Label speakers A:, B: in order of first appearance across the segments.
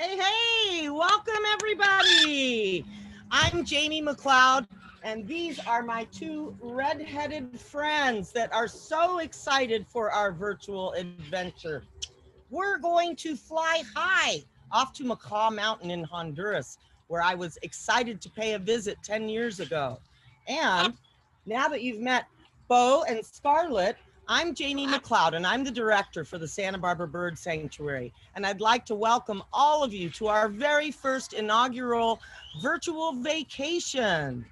A: Hey, hey, welcome everybody. I'm Jamie McLeod, and these are my two red-headed friends that are so excited for our virtual adventure. We're going to fly high off to Mccall Mountain in Honduras, where I was excited to pay a visit 10 years ago. And now that you've met Bo and Scarlet, I'm Jamie McLeod, and I'm the director for the Santa Barbara Bird Sanctuary. And I'd like to welcome all of you to our very first inaugural virtual vacation.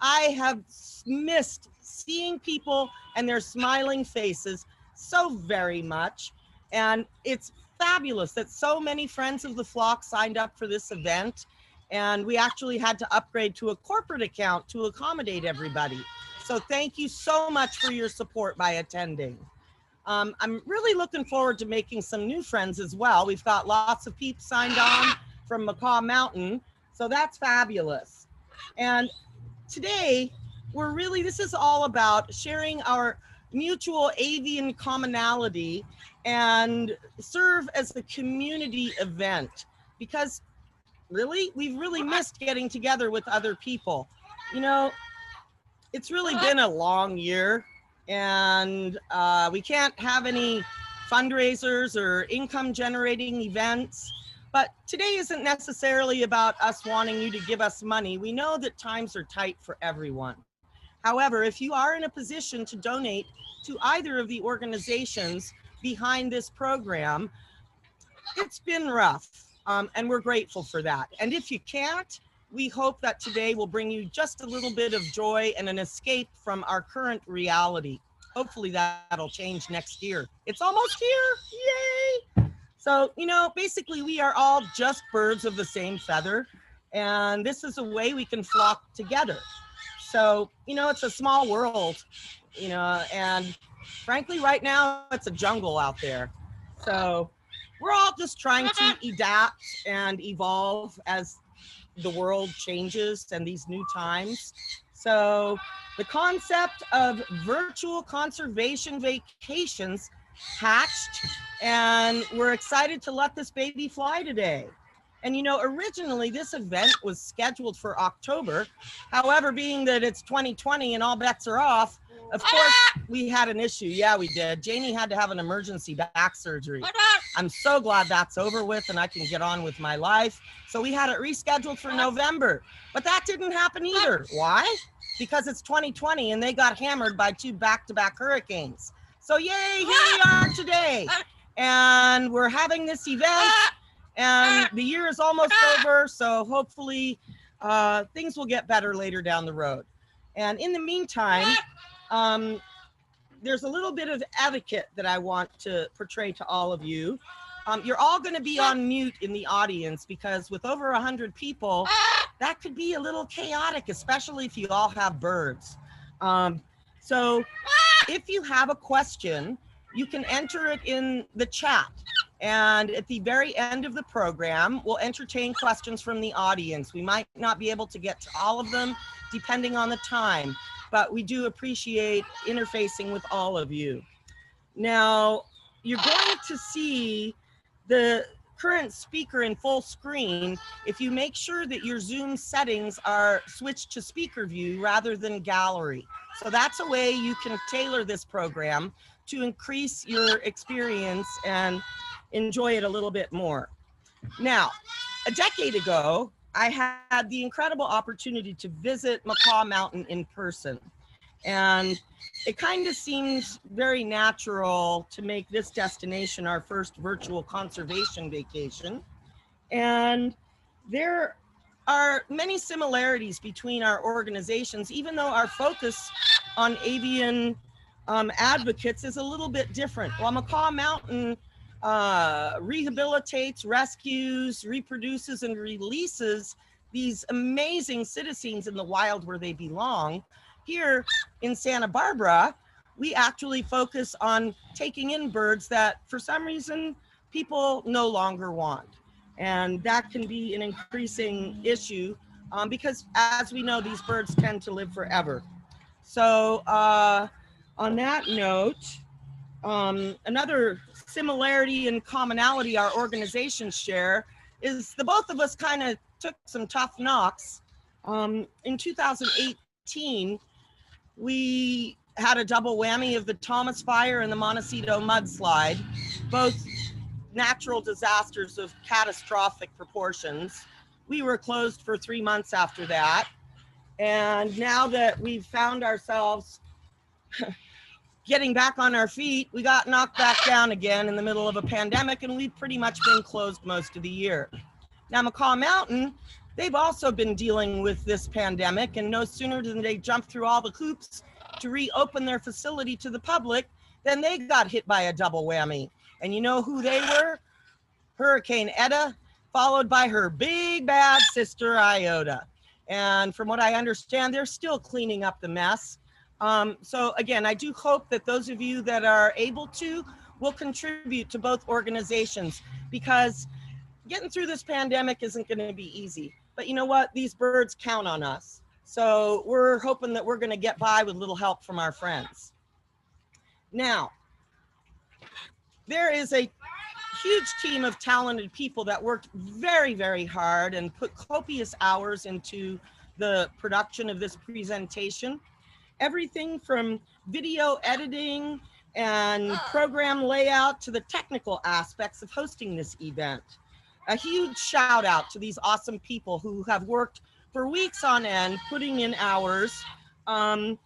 A: I have missed seeing people and their smiling faces so very much. And it's fabulous that so many friends of the flock signed up for this event. And we actually had to upgrade to a corporate account to accommodate everybody. So thank you so much for your support by attending. I'm really looking forward to making some new friends as well. We've got lots of peeps signed on from Mccall Mountain, so that's fabulous. And today, this is all about sharing our mutual avian commonality and serve as a community event, because we've really missed getting together with other people. You know, it's really been a long year, and we can't have any fundraisers or income generating events. But today isn't necessarily about us wanting you to give us money. We know that times are tight for everyone. However, if you are in a position to donate to either of the organizations behind this program, it's been rough, and we're grateful for that. And if you can't, we hope that today will bring you just a little bit of joy and an escape from our current reality. Hopefully that'll change next year. It's almost here, yay! So, basically we are all just birds of the same feather, and this is a way we can flock together. So, it's a small world, and frankly, right now it's a jungle out there. So we're all just trying to adapt and evolve as the world changes and these new times. So the concept of virtual conservation vacations hatched, and we're excited to let this baby fly today. And originally this event was scheduled for October. However, being that it's 2020 and all bets are off, of course we had an issue. Yeah, we did. Janie had to have an emergency back surgery. I'm so glad that's over with and I can get on with my life. So we had it rescheduled for November, but that didn't happen either. Why? Because it's 2020 and they got hammered by two back-to-back hurricanes. So yay, here we are today. And we're having this event, and the year is almost over. So hopefully things will get better later down the road. And in the meantime, there's a little bit of etiquette that I want to portray to all of you. You're all going to be on mute in the audience, because with over 100 people, that could be a little chaotic, especially if you all have birds. So if you have a question, you can enter it in the chat. And at the very end of the program, we'll entertain questions from the audience. We might not be able to get to all of them depending on the time, but we do appreciate interfacing with all of you. Now, you're going to see the current speaker in full screen if you make sure that your Zoom settings are switched to speaker view rather than gallery. So that's a way you can tailor this program to increase your experience and enjoy it a little bit more. Now, a decade ago, I had the incredible opportunity to visit Mccall Mountain in person. And it kind of seems very natural to make this destination our first virtual conservation vacation. And there are many similarities between our organizations, even though our focus on avian advocates is a little bit different. While Mccall Mountain rehabilitates, rescues, reproduces, and releases these amazing citizens in the wild where they belong, here in Santa Barbara, we actually focus on taking in birds that for some reason people no longer want. And that can be an increasing issue because, as we know, these birds tend to live forever. So on that note, another similarity and commonality our organizations share is the both of us kind of took some tough knocks. In 2018, we had a double whammy of the Thomas Fire and the Montecito mudslide, both natural disasters of catastrophic proportions. We were closed for 3 months after that. And now that we've found ourselves getting back on our feet, we got knocked back down again in the middle of a pandemic, and we've pretty much been closed most of the year. Now, Mccall Mountain, they've also been dealing with this pandemic, and no sooner than they jumped through all the hoops to reopen their facility to the public, then they got hit by a double whammy. And you know who they were? Hurricane Eta, followed by her big bad sister Iota. And from what I understand, they're still cleaning up the mess. So again, I do hope that those of you that are able to will contribute to both organizations, because getting through this pandemic isn't going to be easy. But you know what? These birds count on us. So we're hoping that we're going to get by with a little help from our friends. Now, there is a huge team of talented people that worked very, very hard and put copious hours into the production of this presentation. Everything from video editing and program layout to the technical aspects of hosting this event. A huge shout out to these awesome people who have worked for weeks on end, putting in hours. And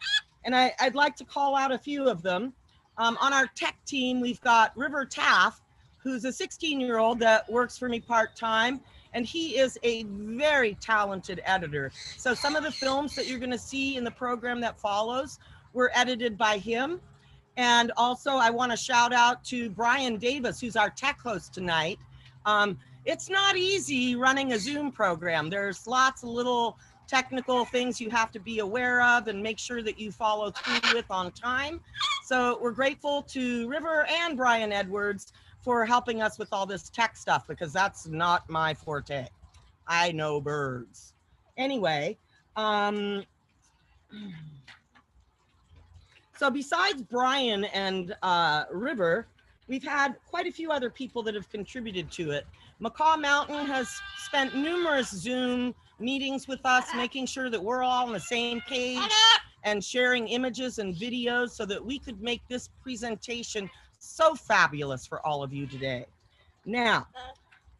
A: I'd like to call out a few of them. On our tech team, we've got River Taft, who's a 16-year-old that works for me part-time, and he is a very talented editor. So some of the films that you're gonna see in the program that follows were edited by him. And also I wanna shout out to Brian Davis, who's our tech host tonight. It's not easy running a Zoom program. There's lots of little technical things you have to be aware of and make sure that you follow through with on time. So we're grateful to River and Brian Edwards for helping us with all this tech stuff, because that's not my forte. I know birds. Anyway, so besides Brian and River, we've had quite a few other people that have contributed to it. Mccall Mountain has spent numerous Zoom meetings with us, making sure that we're all on the same page and sharing images and videos so that we could make this presentation so fabulous for all of you today. Now,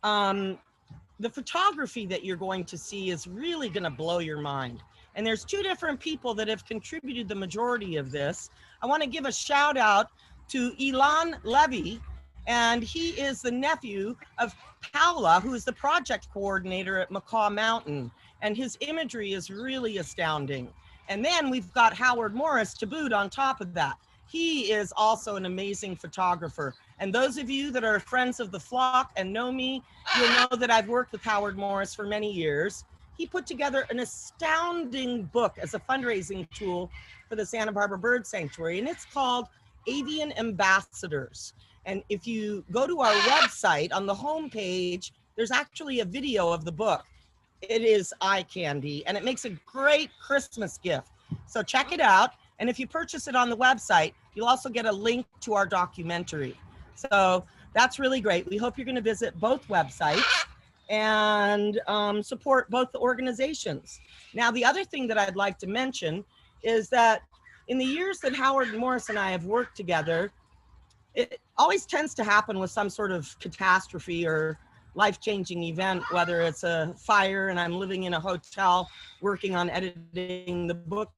A: the photography that you're going to see is really going to blow your mind. And there's two different people that have contributed the majority of this. I want to give a shout out to Ilan Levy, and he is the nephew of Paula, who is the project coordinator at Mccall Mountain. And his imagery is really astounding. And then we've got Howard Morris to boot on top of that. He is also an amazing photographer. And those of you that are friends of the flock and know me, you'll know that I've worked with Howard Morris for many years. He put together an astounding book as a fundraising tool for the Santa Barbara Bird Sanctuary, and it's called Avian Ambassadors. And if you go to our website, on the homepage, there's actually a video of the book. It is eye candy, and it makes a great Christmas gift. So check it out. And if you purchase it on the website, you'll also get a link to our documentary. So that's really great. We hope you're going to visit both websites and support both the organizations. Now, the other thing that I'd like to mention is that in the years that Howard Morris and I have worked together, it always tends to happen with some sort of catastrophe or life-changing event, whether it's a fire and I'm living in a hotel working on editing the book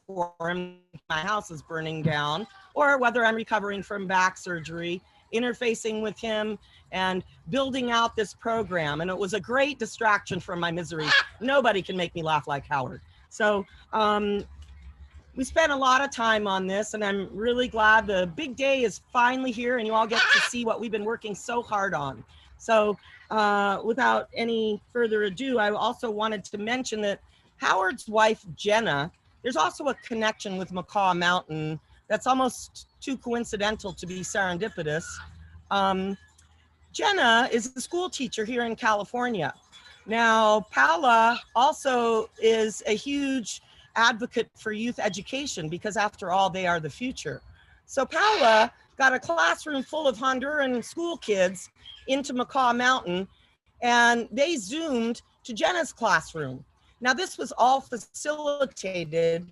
A: for him, my house is burning down, or whether I'm recovering from back surgery, interfacing with him and building out this program. And it was a great distraction from my misery. Nobody can make me laugh like Howard. So we spent a lot of time on this, and I'm really glad the big day is finally here and you all get to see what we've been working so hard on. So without any further ado, I also wanted to mention that Howard's wife, Jenna, there's also a connection with Mccall Mountain that's almost too coincidental to be serendipitous. Jenna is a school teacher here in California. Now, Paula also is a huge advocate for youth education, because after all, they are the future. So Paula got a classroom full of Honduran school kids into Mccall Mountain, and they Zoomed to Jenna's classroom. Now, this was all facilitated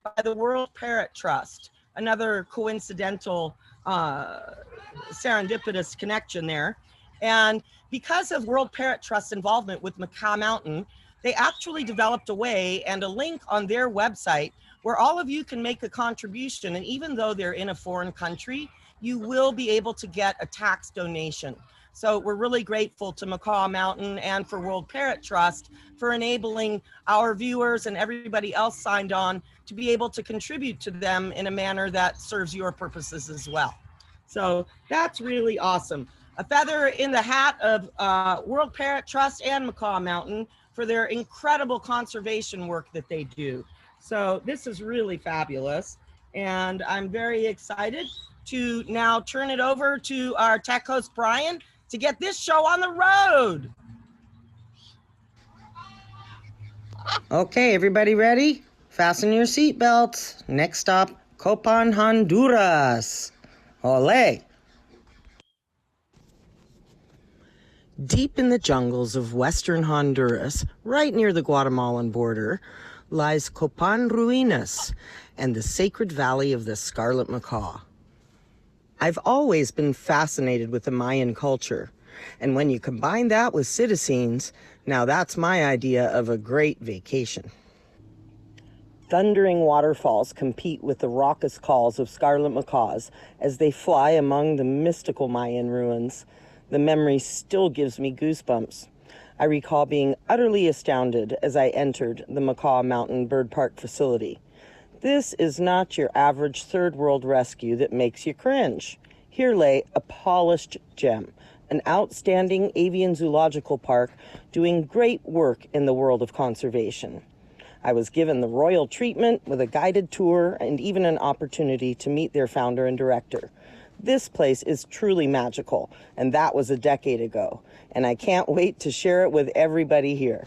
A: by the World Parrot Trust, another coincidental, serendipitous connection there. And because of World Parrot Trust's involvement with Macaw Mountain, they actually developed a way and a link on their website where all of you can make a contribution. And even though they're in a foreign country, you will be able to get a tax donation. So we're really grateful to Macaw Mountain and for World Parrot Trust for enabling our viewers and everybody else signed on to be able to contribute to them in a manner that serves your purposes as well. So that's really awesome. A feather in the hat of World Parrot Trust and Macaw Mountain for their incredible conservation work that they do. So this is really fabulous. And I'm very excited to now turn it over to our tech host, Brian, to get this show on the road. Okay, everybody ready? Fasten your seatbelts. Next stop, Copan, Honduras. Ole. Deep in the jungles of western Honduras, right near the Guatemalan border, lies Copan Ruinas and the sacred valley of the Scarlet Macaw. I've always been fascinated with the Mayan culture, and when you combine that with citizens, now that's my idea of a great vacation. Thundering waterfalls compete with the raucous calls of scarlet macaws as they fly among the mystical Mayan ruins. The memory still gives me goosebumps. I recall being utterly astounded as I entered the Macaw Mountain Bird Park facility. This is not your average third world rescue that makes you cringe. Here lay a polished gem, an outstanding avian zoological park doing great work in the world of conservation. I was given the royal treatment with a guided tour and even an opportunity to meet their founder and director. This place is truly magical, and that was a decade ago, and I can't wait to share it with everybody here.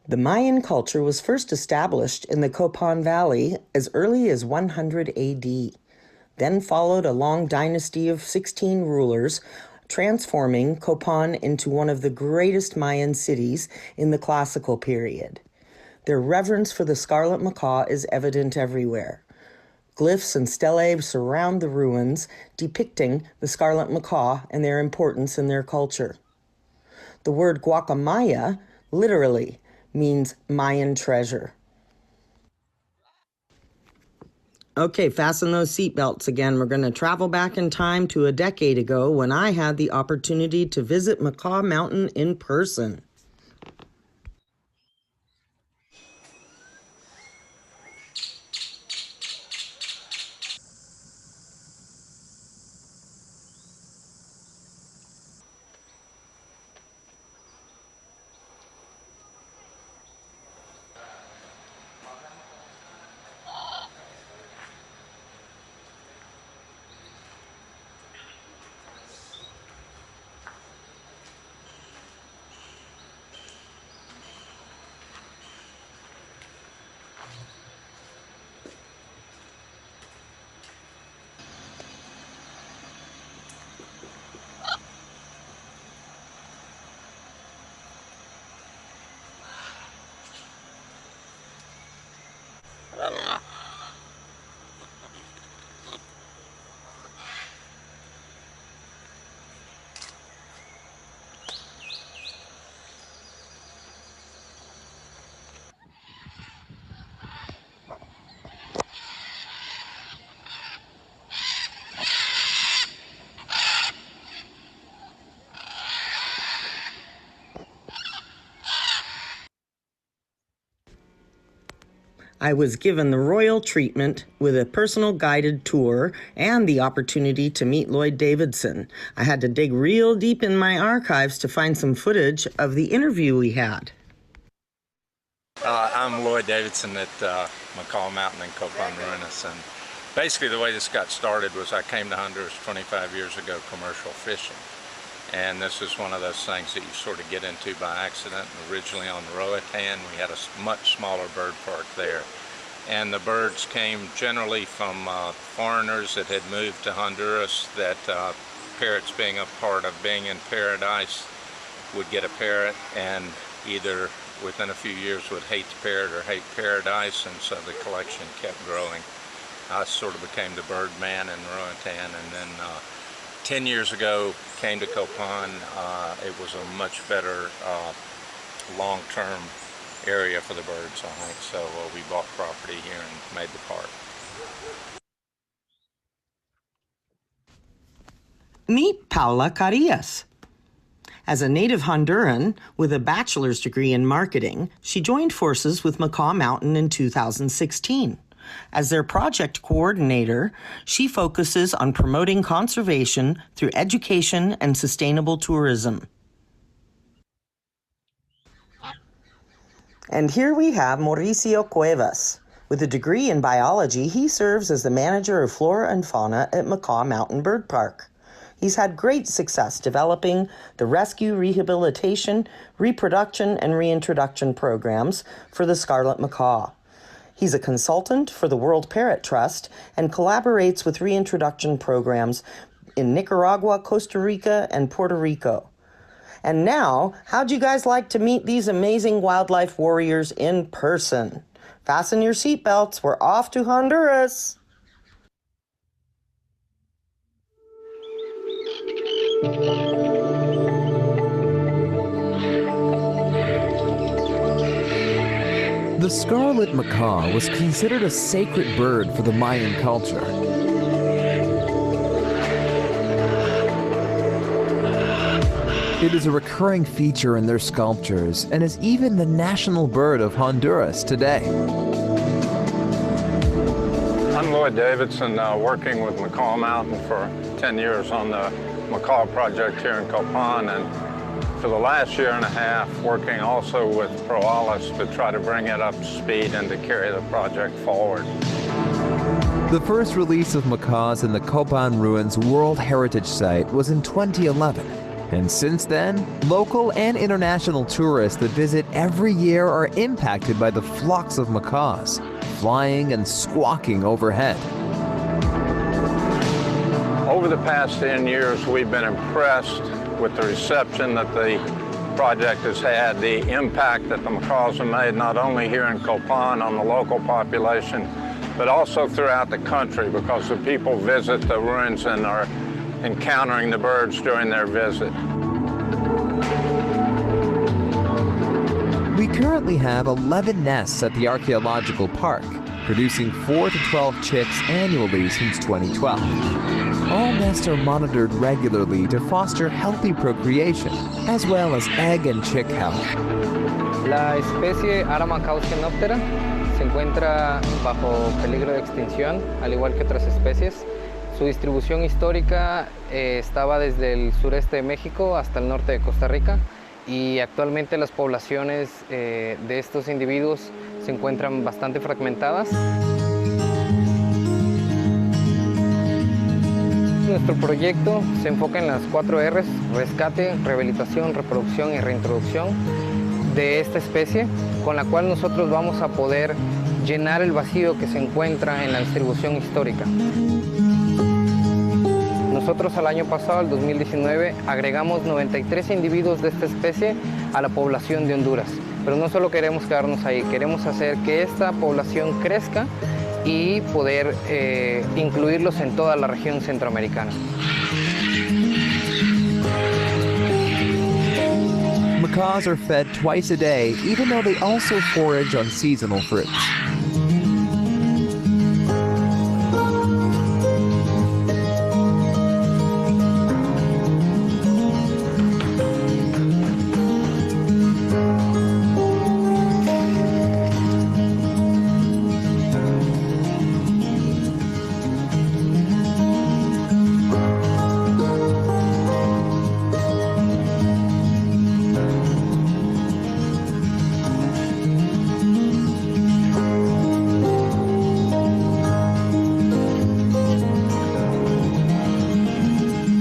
A: The Mayan culture was first established in the Copan Valley as early as 100 AD. Then followed a long dynasty of 16 rulers, transforming Copan into one of the greatest Mayan cities in the classical period. Their reverence for the scarlet macaw is evident everywhere. Glyphs and stelae surround the ruins, depicting the scarlet macaw and their importance in their culture. The word guacamaya literally means Mayan treasure. Okay, fasten those seatbelts again. We're going to travel back in time to a decade ago when I had the opportunity to visit Macaw Mountain in person. I was given the royal treatment with a personal guided tour and the opportunity to meet Lloyd Davidson. I had to dig real deep in my archives to find some footage of the interview we had.
B: I'm Lloyd Davidson at Mccall Mountain in Copan Ruinas, and basically the way this got started was I came to Honduras 25 years ago commercial fishing. And this is one of those things that you sort of get into by accident. Originally on the Roatan, we had a much smaller bird park there. And the birds came generally from foreigners that had moved to Honduras that parrots being a part of being in paradise would get a parrot, and either within a few years would hate the parrot or hate paradise, and so the collection kept growing. I sort of became the bird man in Roatan, and then 10 years ago came to Copan. It was a much better long-term area for the birds, I think, so we bought property here and made the park.
A: Meet Paula Carrillas. As a native Honduran with a bachelor's degree in marketing, she joined forces with Mccall Mountain in 2016. As their project coordinator, she focuses on promoting conservation through education and sustainable tourism. And here we have Mauricio Cuevas. With a degree in biology, he serves as the manager of flora and fauna at Mccall Mountain Bird Park. He's had great success developing the rescue, rehabilitation, reproduction, and reintroduction programs for the Scarlet Macaw. He's a consultant for the World Parrot Trust and collaborates with reintroduction programs in Nicaragua, Costa Rica, and Puerto Rico. And now, how'd you guys like to meet these amazing wildlife warriors in person? Fasten your seatbelts, we're off to Honduras.
C: The Scarlet Macaw was considered a sacred bird for the Mayan culture. It is a recurring feature in their sculptures and is even the national bird of Honduras today.
B: I'm Lloyd Davidson, working with Mccall Mountain for 10 years on the Mccall project here in Copan, and for the last year and a half working also with Proalis to try to bring it up to speed and to carry the project forward.
C: The first release of macaws in the Copan Ruins World Heritage Site was in 2011. And since then, local and international tourists that visit every year are impacted by the flocks of macaws, flying and squawking overhead.
B: Over the past 10 years, we've been impressed with the reception that the project has had, the impact that the macaws have made, not only here in Copan on the local population, but also throughout the country, because the people visit the ruins and are encountering the birds during their visit.
C: We currently have 11 nests at the archaeological park, producing 4 to 12 chicks annually since 2012. All nests are monitored regularly to foster healthy procreation, as well as egg and chick health.
D: La especie Aramacausgenoptera se encuentra bajo peligro de extinción, al igual que otras especies. Su distribución histórica estaba desde el sureste de México hasta el norte de Costa Rica, y actualmente las poblaciones de estos individuos se encuentran bastante fragmentadas. Nuestro proyecto se enfoca en las 4 R's: rescate, rehabilitación, reproducción y reintroducción de esta especie, con la cual nosotros vamos a poder llenar el vacío que se encuentra en la distribución histórica. Nosotros al año pasado, el 2019, agregamos 93 individuos de esta especie a la población de Honduras. Pero no solo queremos quedarnos ahí, queremos hacer que esta población crezca y poder incluirlos en toda la región centroamericana.
C: Macaws are fed twice a day, even though they also forage on seasonal fruits.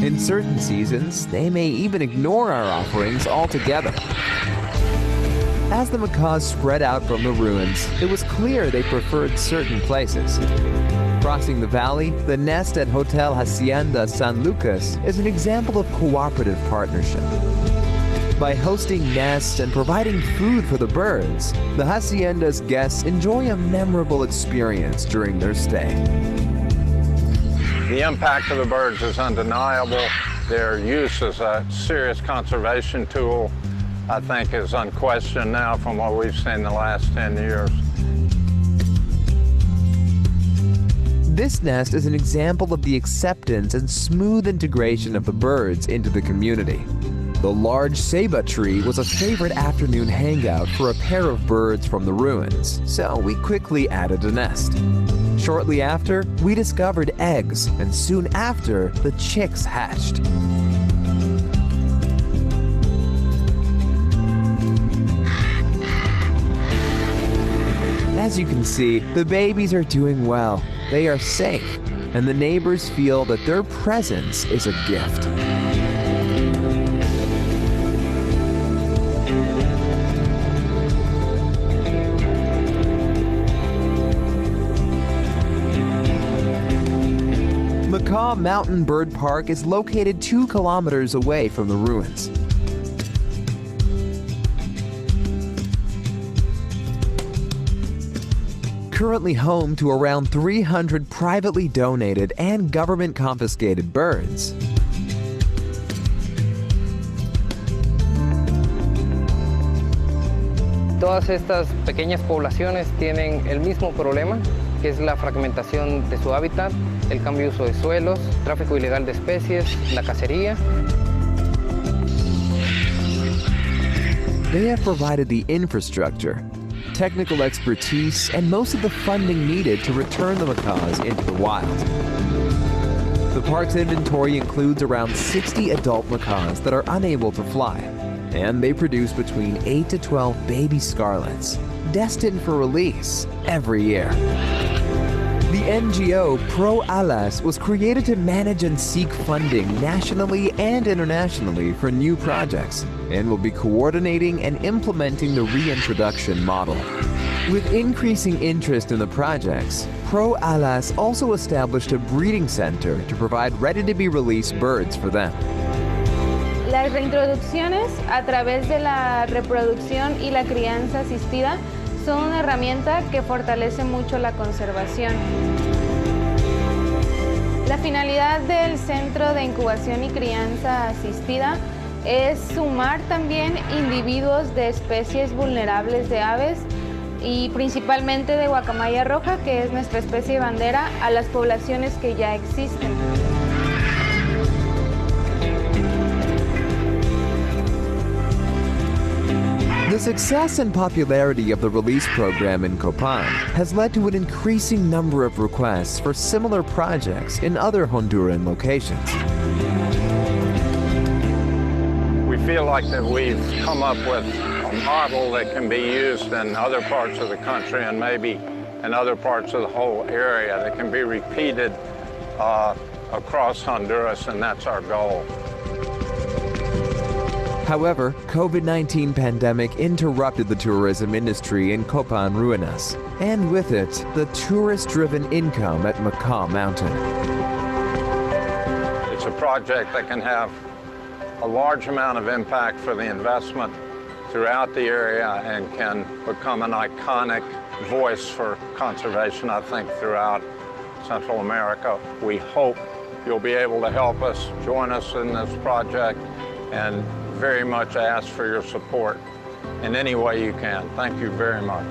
C: In certain seasons, they may even ignore our offerings altogether. As the macaws spread out from the ruins, it was clear they preferred certain places. Crossing the valley, the nest at Hotel Hacienda San Lucas is an example of cooperative partnership. By hosting nests and providing food for the birds, the Hacienda's guests enjoy a memorable experience during their stay.
B: The impact of the birds is undeniable. Their use as a serious conservation tool, I think, is unquestioned now from what we've seen the last 10 years.
C: This nest is an example of the acceptance and smooth integration of the birds into the community. The large ceiba tree was a favorite afternoon hangout for a pair of birds from the ruins, so we quickly added a nest. Shortly after, we discovered eggs, and soon after, the chicks hatched. As you can see, the babies are doing well. They are safe, and the neighbors feel that their presence is a gift. Macaw Mountain Bird Park is located 2 kilometers away from the ruins. Currently home to around 300 privately donated and government-confiscated birds.
D: Todas estas pequeñas poblaciones tienen el mismo problema, que es la fragmentación de su hábitat, el cambio de uso de suelos, tráfico ilegal de especies, la cacería.
C: They have provided the infrastructure, technical expertise, and most of the funding needed to return the macaws into the wild. The park's inventory includes around 60 adult macaws that are unable to fly, and they produce between 8 to 12 baby scarlets, destined for release every year. The NGO Pro Alas was created to manage and seek funding nationally and internationally for new projects, and will be coordinating and implementing the reintroduction model. With increasing interest in the projects, Pro Alas also established a breeding center to provide ready-to-be-released birds for them.
E: Las reintroducciones a través de la reproducción y la crianza asistida son una herramienta que fortalece mucho la conservación. La finalidad del Centro de Incubación y Crianza Asistida es sumar también individuos de especies vulnerables de aves y principalmente de guacamaya roja, que es nuestra especie bandera, a las poblaciones que ya existen.
C: The success and popularity of the release program in Copan has led to an increasing number of requests for similar projects in other Honduran locations.
B: We feel like that we've come up with a model that can be used in other parts of the country and maybe in other parts of the whole area that can be repeated across Honduras, and that's our goal.
C: However, COVID-19 pandemic interrupted the tourism industry in Copan Ruinas, and with it, the tourist-driven income at Mccall Mountain.
B: It's a project that can have a large amount of impact for the investment throughout the area and can become an iconic voice for conservation, I think, throughout Central America. We hope you'll be able to help us, join us in this project, and very much ask for your support in any way you can. Thank you very much.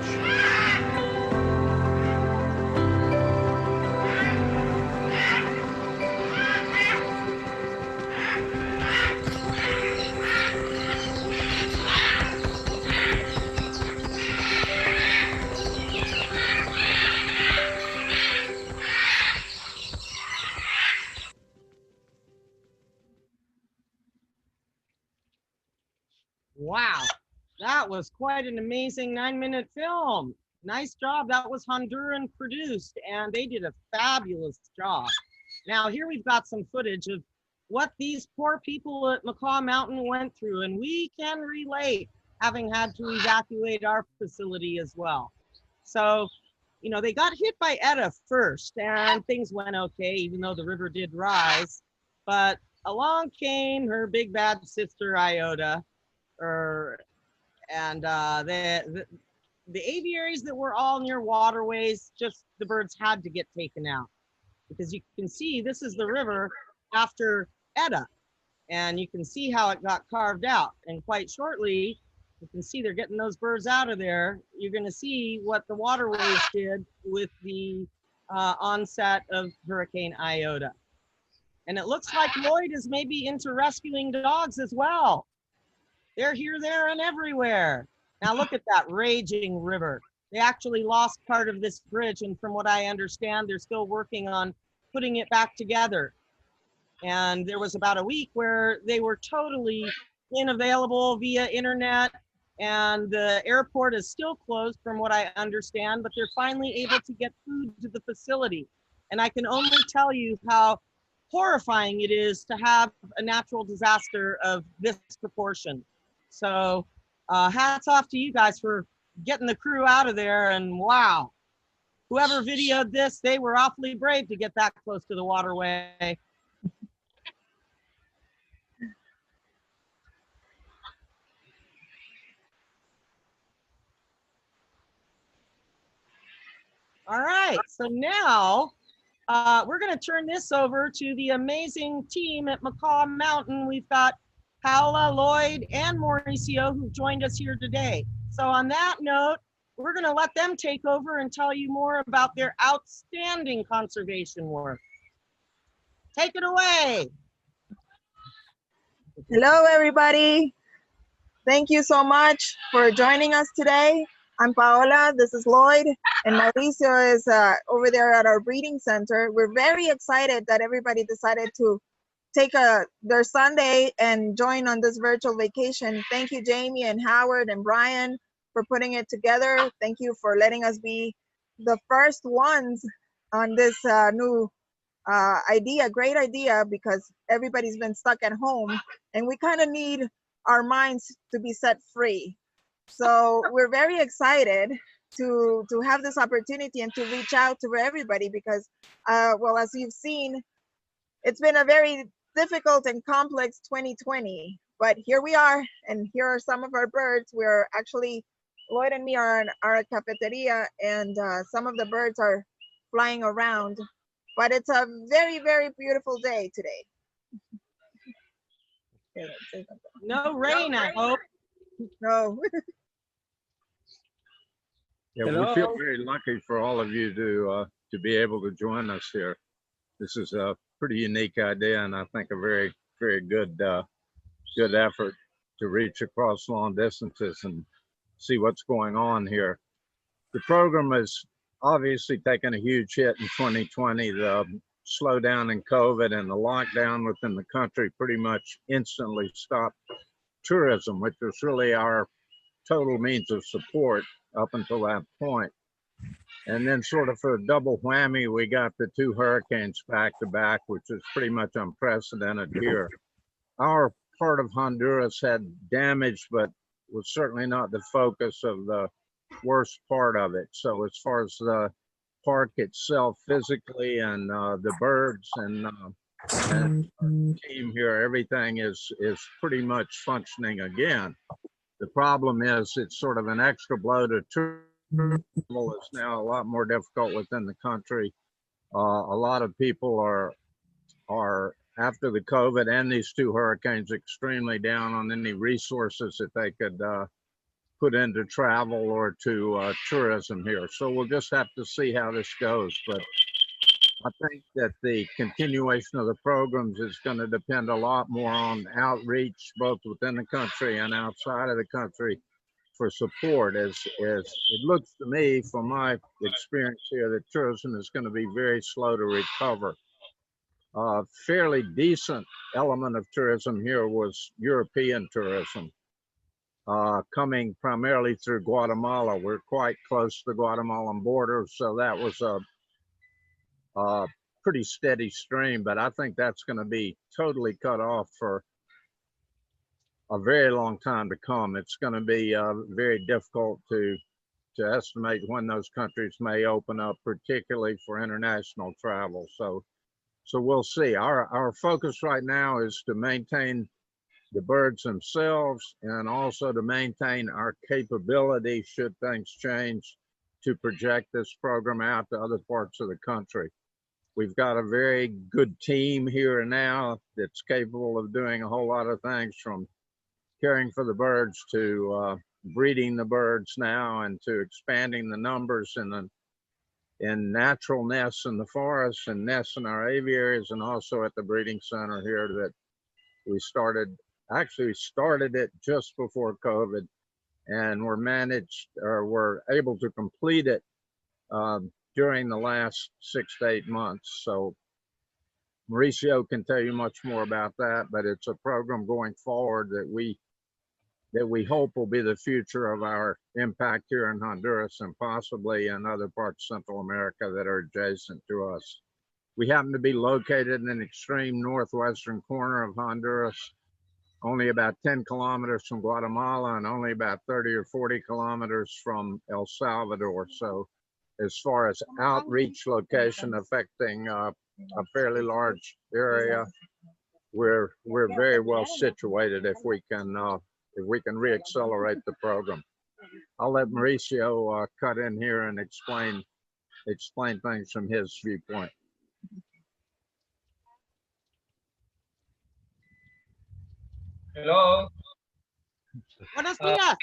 A: Wow, that was quite an amazing 9-minute film. Nice job. That was Honduran produced, and they did a fabulous job. Now here we've got some footage of what these poor people at Mccall Mountain went through, and we can relate, having had to evacuate our facility as well. So you know, they got hit by Eta first, and things went okay, even though the river did rise. But along came her big bad sister Iota, and the aviaries that were all near waterways, just the birds had to get taken out, because you can see this is the river after Eta, and you can see how it got carved out. And quite shortly, you can see they're getting those birds out of there. You're going to see what the waterways did with the onset of Hurricane Iota. And it looks like Lloyd is maybe into rescuing dogs as well. They're here, there, and everywhere. Now look at that raging river. They actually lost part of this bridge, and from what I understand, they're still working on putting it back together. And there was about a week where they were totally unavailable via internet, and the airport is still closed from what I understand, but they're finally able to get food to the facility. And I can only tell you how horrifying it is to have a natural disaster of this proportion. So hats off to you guys for getting the crew out of there. And wow, whoever videoed this, they were awfully brave to get that close to the waterway. All right, so now we're going to turn this over to the amazing team at Mccall Mountain. We've got Paula, Lloyd, and Mauricio who joined us here today. So on that note, we're going to let them take over and tell you more about their outstanding conservation work. Take it away.
F: Hello, everybody. Thank you so much for joining us today. I'm Paola, this is Lloyd, and Mauricio is over there at our breeding center. We're very excited that everybody decided to take their Sunday and join on this virtual vacation. Thank you, Jamie and Howard and Brian, for putting it together. Thank you for letting us be the first ones on this new idea, great idea, because everybody's been stuck at home and we kind of need our minds to be set free. So we're very excited to have this opportunity and to reach out to everybody because, well, as you've seen, it's been a very difficult and complex 2020, but here we are, and here are some of our birds. We're actually, Lloyd and me are in our cafeteria, and some of the birds are flying around, but it's a very, very beautiful day today.
A: No rain, I hope.
F: No.
B: Yeah, we feel very lucky for all of you to be able to join us here. This is a pretty unique idea, and I think a very, very good good effort to reach across long distances and see what's going on here. The program has obviously taken a huge hit in 2020. The slowdown in COVID and the lockdown within the country pretty much instantly stopped tourism, which was really our total means of support up until that point. And then sort of for a double whammy, we got the two hurricanes back to back, which is pretty much unprecedented here. Our part of Honduras had damage, but was certainly not the focus of the worst part of it. So as far as the park itself physically and the birds and team here, everything is pretty much functioning again. The problem is it's sort of an extra blow to tourism. Is now a lot more difficult within the country. A lot of people are after the COVID and these two hurricanes extremely down on any resources that they could put into travel or to tourism here. So we'll just have to see how this goes. But I think that the continuation of the programs is going to depend a lot more on outreach, both within the country and outside of the country, for support. As it looks to me, from my experience here, that tourism is going to be very slow to recover. Fairly decent element of tourism here was European tourism, coming primarily through Guatemala. We're quite close to the Guatemalan border, so that was a pretty steady stream, but I think that's going to be totally cut off for a very long time to come. It's going to be very difficult to to estimate when those countries may open up, particularly for international travel. So we'll see. Our focus right now is to maintain the birds themselves and also to maintain our capability, should things change, to project this program out to other parts of the country. We've got a very good team here and now that's capable of doing a whole lot of things, from caring for the birds to breeding the birds now, and to expanding the numbers in natural nests in the forests and nests in our aviaries, and also at the breeding center here that we started it just before COVID, and we're able to complete it during the last 6 to 8 months. So Mauricio can tell you much more about that, but it's a program going forward that we hope will be the future of our impact here in Honduras and possibly in other parts of Central America that are adjacent to us. We happen to be located in an extreme northwestern corner of Honduras, only about 10 kilometers from Guatemala and only about 30 or 40 kilometers from El Salvador. So as far as outreach location affecting a fairly large area, we're very well situated if we can reaccelerate the program. I'll let Mauricio cut in here and explain things from his viewpoint.
G: Hello.
A: Buenos dias.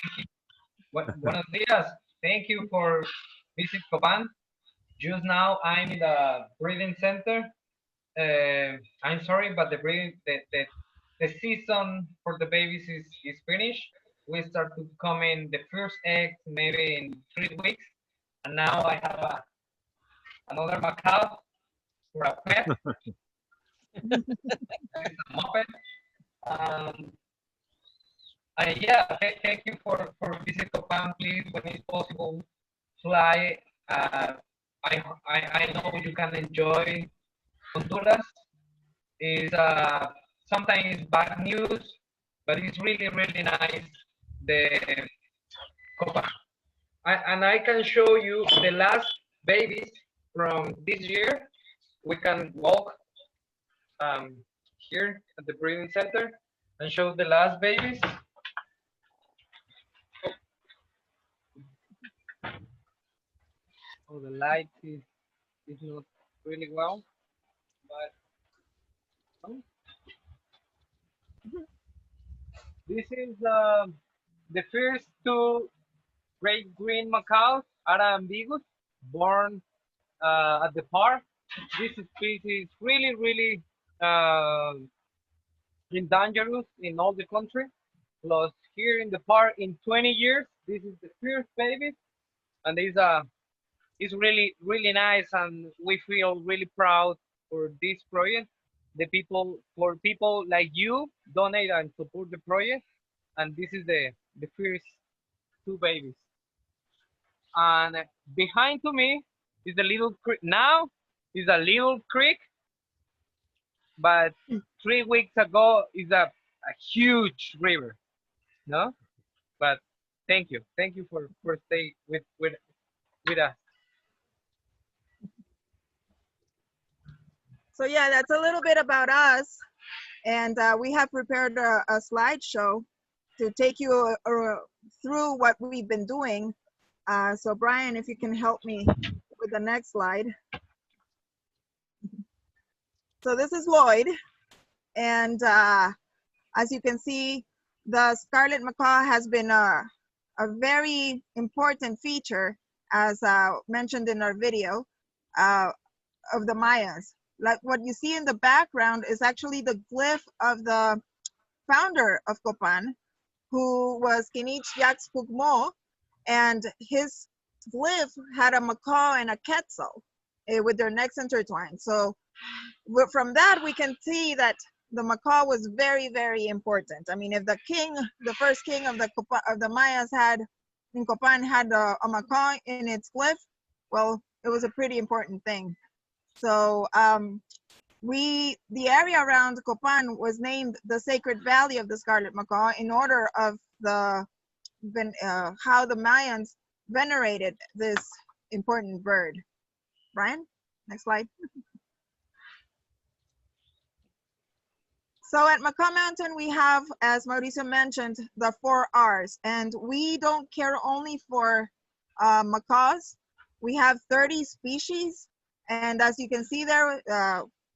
G: Buenos dias. Thank you for visit Copan. Just now I'm in the breeding center. I'm sorry, but the season for the babies is finished. We start to come in the first egg maybe in 3 weeks, and now I have another macaw for a pet. A muppet. Yeah, thank you for visit Copan. Please, when it's possible, fly. I know you can enjoy Honduras. Is sometimes bad news, but it's really nice. The Copan, and I can show you the last babies from this year. We can walk here at the breeding center and show the last babies. Oh, the light is not really well, but oh. This is the first 2 great green macaws, Ara ambiguus, born at the park. This species is really endangered in all the country. Plus here in the park in 20 years, this is the first baby, and it's really nice, and we feel really proud for this project. For people like you donate and support the project, and this is the first 2 babies. And behind to me is a little creek. Now is a little creek, but 3 weeks ago is a huge river. No, but thank you for staying with us.
F: So yeah, that's a little bit about us. And we have prepared a slideshow to take you through what we've been doing. So Brian, if you can help me with the next slide. So this is Lloyd. And as you can see, the Scarlet Macaw has been a very important feature, as mentioned in our video, of the Mayas. Like what you see in the background is actually the glyph of the founder of Copan, who was Kinich Yax Pugmo, and his glyph had a macaw and a quetzal with their necks intertwined. So from that, we can see that the macaw was very important. I mean, if the first king of the Mayas in Copan had a macaw in its glyph, well, it was a pretty important thing. So the area around Copan was named the Sacred Valley of the Scarlet Macaw in order of how the Mayans venerated this important bird. Brian, next slide. So at Mccall Mountain, we have, as Mauricio mentioned, the 4 R's, and we don't care only for macaws. We have 30 species, and as you can see there,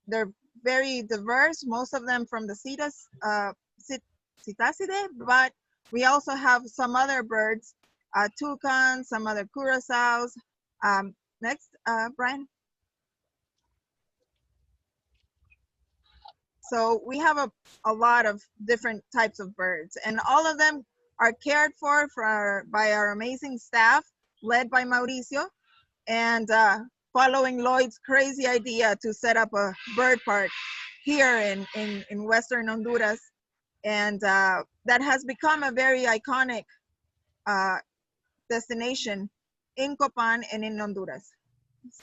F: they're very diverse, most of them from the Cetacidae, but we also have some other birds, toucans, some other curassows. Next, Brian. So we have a lot of different types of birds, and all of them are cared for by our amazing staff, led by Mauricio, and following Lloyd's crazy idea to set up a bird park here in Western Honduras. And that has become a very iconic destination in Copan and in Honduras.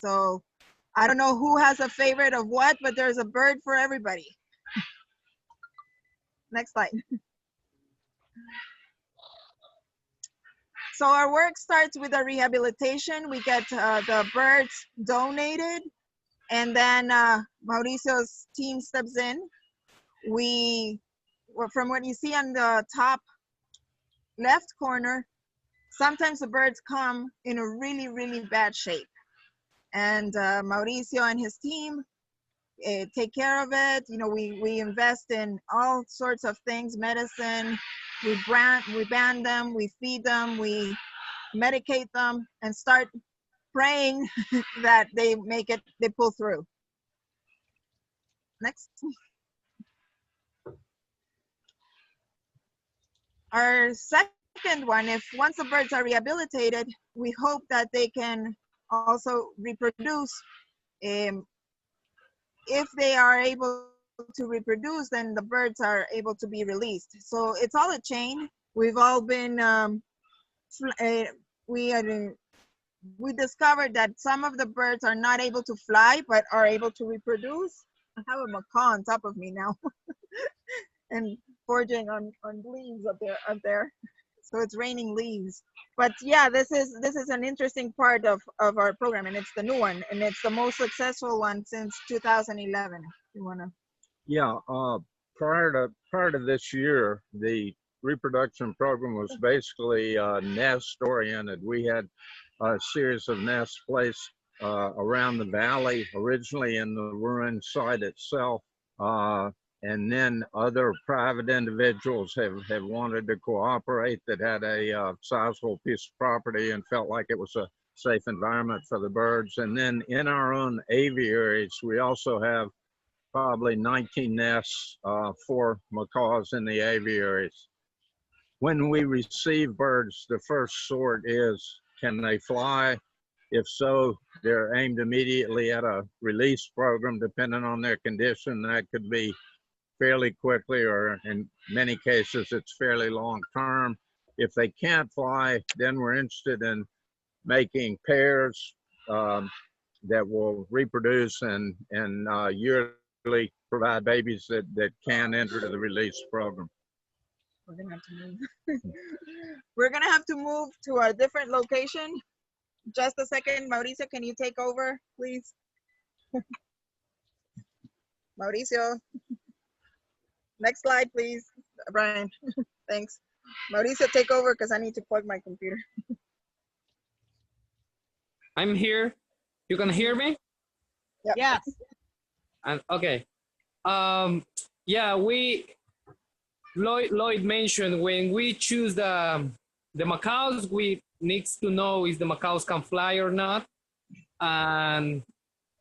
F: So I don't know who has a favorite of what, but there's a bird for everybody. Next slide. So our work starts with a rehabilitation. We get the birds donated, and then Mauricio's team steps in. From what you see on the top left corner, sometimes the birds come in a really, really bad shape. And Mauricio and his team take care of it. You know, we invest in all sorts of things, medicine, we band them, we feed them, we medicate them, and start praying that they pull through. Next. Our second one, once the birds are rehabilitated, we hope that they can also reproduce. If they are able to reproduce, then the birds are able to be released. So it's all a chain. We've all been, we discovered that some of the birds are not able to fly, but are able to reproduce. I have a macaw on top of me now and foraging on leaves up there. So it's raining leaves. But yeah, this is an interesting part of our program, and it's the new one, and it's the most successful one since 2011. You wanna?
H: Yeah, prior to this year, the reproduction program was basically nest oriented. We had a series of nests placed around the valley, originally in the ruin site itself. And then other private individuals have wanted to cooperate that had a sizable piece of property and felt like it was a safe environment for the birds. And then in our own aviaries, we also have probably 19 nests for macaws in the aviaries. When we receive birds, the first sort is, can they fly? If so, they're aimed immediately at a release program, depending on their condition. That could be fairly quickly, or in many cases, it's fairly long term. If they can't fly, then we're interested in making pairs that will reproduce and yearly provide babies that can enter the release program.
F: We're gonna have to move. We're gonna have to move to a different location. Just a second, Mauricio, can you take over, please? Mauricio. Next slide, please, Brian. Thanks. Mauricio, take over because I need to plug my computer.
D: I'm here. You can hear me?
F: Yep.
A: Yes.
D: And okay. Yeah, Lloyd mentioned when we choose the macaws, we need to know if the macaws can fly or not. And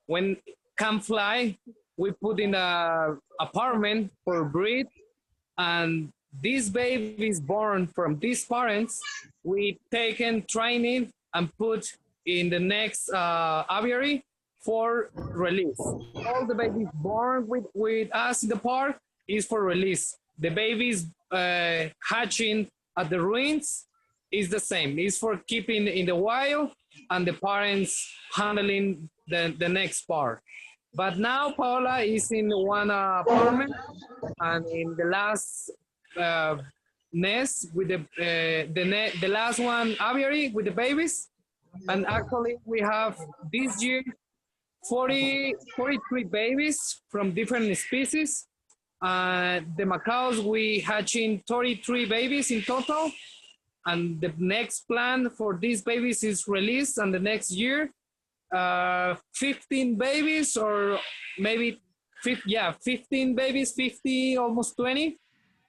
D: when can fly, we put in a apartment for breed, and this baby is born from these parents. We take and train it and put in the next aviary for release. All the babies born with us in the park is for release. The babies hatching at the ruins is the same. It's for keeping in the wild, and the parents handling the next part. But now Paula is in one apartment, and in the last
I: nests with the last one aviary with the babies. And actually we have this year 43 babies from different species. The macaws, we hatching 33 babies in total. And the next plan for these babies is released and the next year, 15 babies or maybe 15 babies, 50, almost 20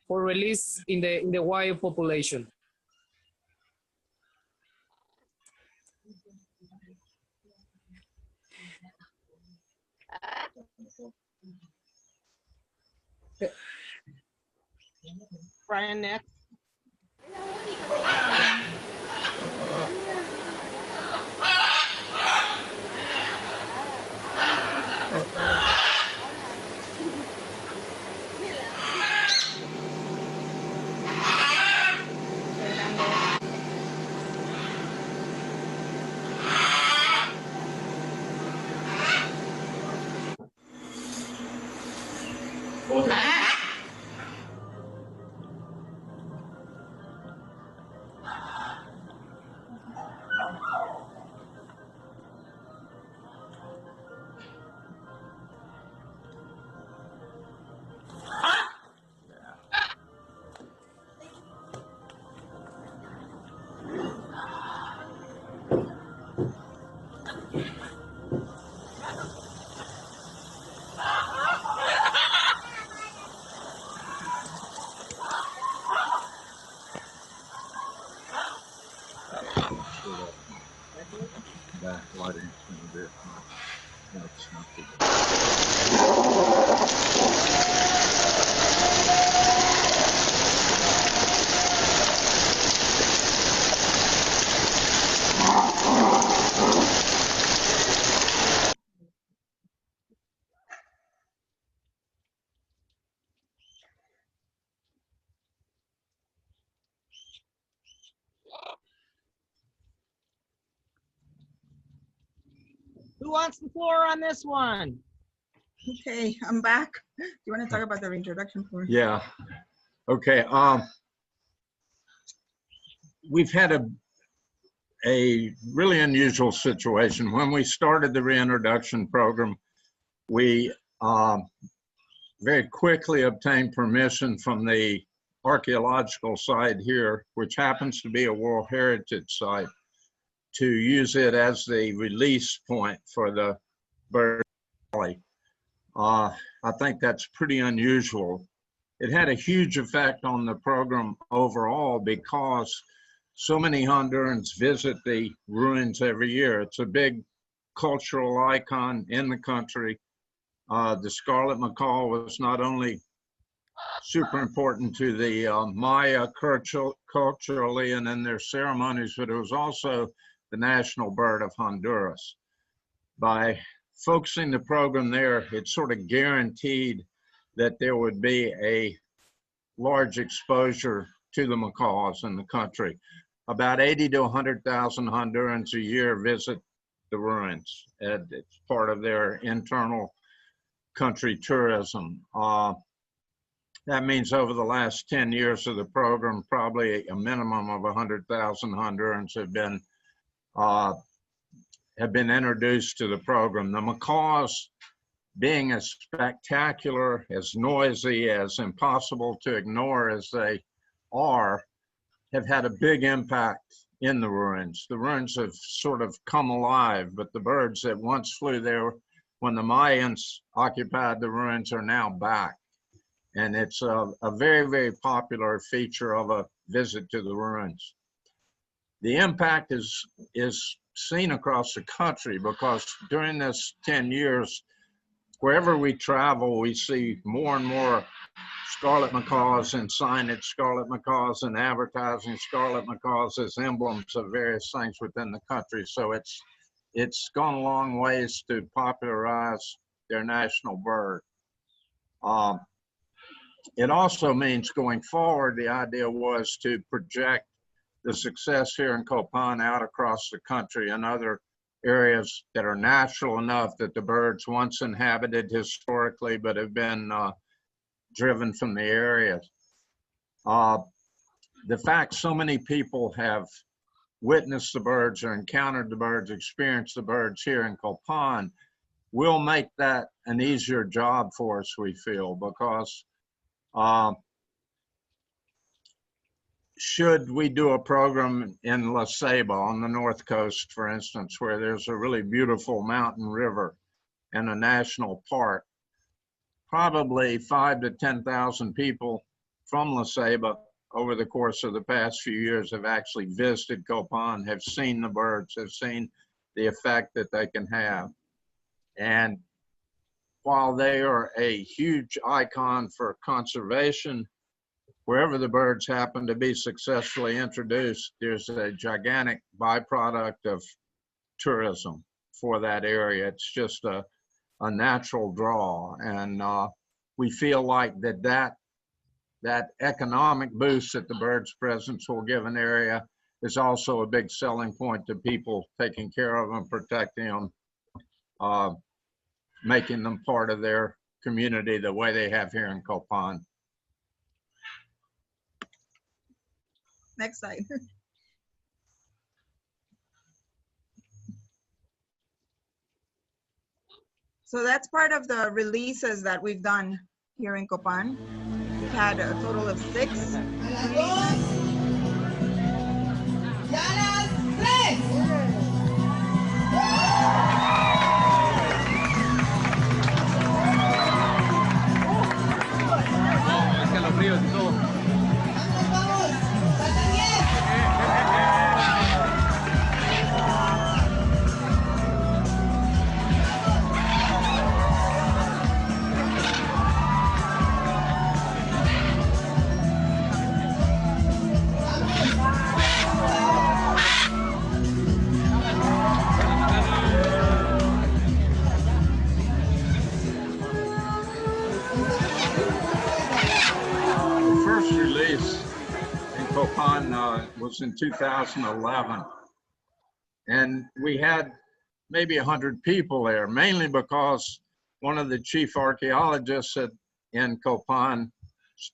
I: for release in the wild population.
A: Brian, next. Who wants the floor on this one?
J: Okay, I'm back. Do you want to talk about the reintroduction for?
H: Yeah. Okay. We've had a really unusual situation. When we started the reintroduction program, we very quickly obtained permission from the archaeological site here, which happens to be a World Heritage Site, to use it as the release point for the bird valley. I think that's pretty unusual. It had a huge effect on the program overall because so many Hondurans visit the ruins every year. It's a big cultural icon in the country. The Scarlet Macaw was not only super important to the Maya culturally and in their ceremonies, but it was also the national bird of Honduras. By focusing the program there, it sort of guaranteed that there would be a large exposure to the macaws in the country. About 80 to 100,000 Hondurans a year visit the ruins. It's part of their internal country tourism. That means over the last 10 years of the program, probably a minimum of 100,000 Hondurans have been introduced to the program. The macaws, being as spectacular, as noisy, as impossible to ignore as they are, have had a big impact in the ruins. The ruins have sort of come alive, but the birds that once flew there when the Mayans occupied the ruins are now back. And it's a very, very popular feature of a visit to the ruins. The impact is seen across the country because during this 10 years, wherever we travel, we see more and more scarlet macaws in signage, scarlet macaws in advertising, scarlet macaws as emblems of various things within the country. So it's gone a long ways to popularize their national bird. It also means going forward, the idea was to project the success here in Copan out across the country and other areas that are natural enough that the birds once inhabited historically but have been driven from the area. the fact so many people have witnessed the birds or encountered the birds, experienced the birds here in Copan, will make that an easier job for us, we feel, because should we do a program in La Ceiba on the north coast, for instance, where there's a really beautiful mountain river and a national park, probably 5,000 to 10,000 people from La Ceiba over the course of the past few years have actually visited Copan, have seen the birds, have seen the effect that they can have. And while they are a huge icon for conservation, wherever the birds happen to be successfully introduced, there's a gigantic byproduct of tourism for that area. It's just a natural draw. And we feel like that economic boost that the bird's presence will give an area is also a big selling point to people taking care of them, protecting them, making them part of their community the way they have here in Copan.
J: Next slide. So that's part of the releases that we've done here in Copan. We've had a total of 6 releases.
H: Was in 2011, and we had maybe 100 people there, mainly because one of the chief archaeologists in Copan's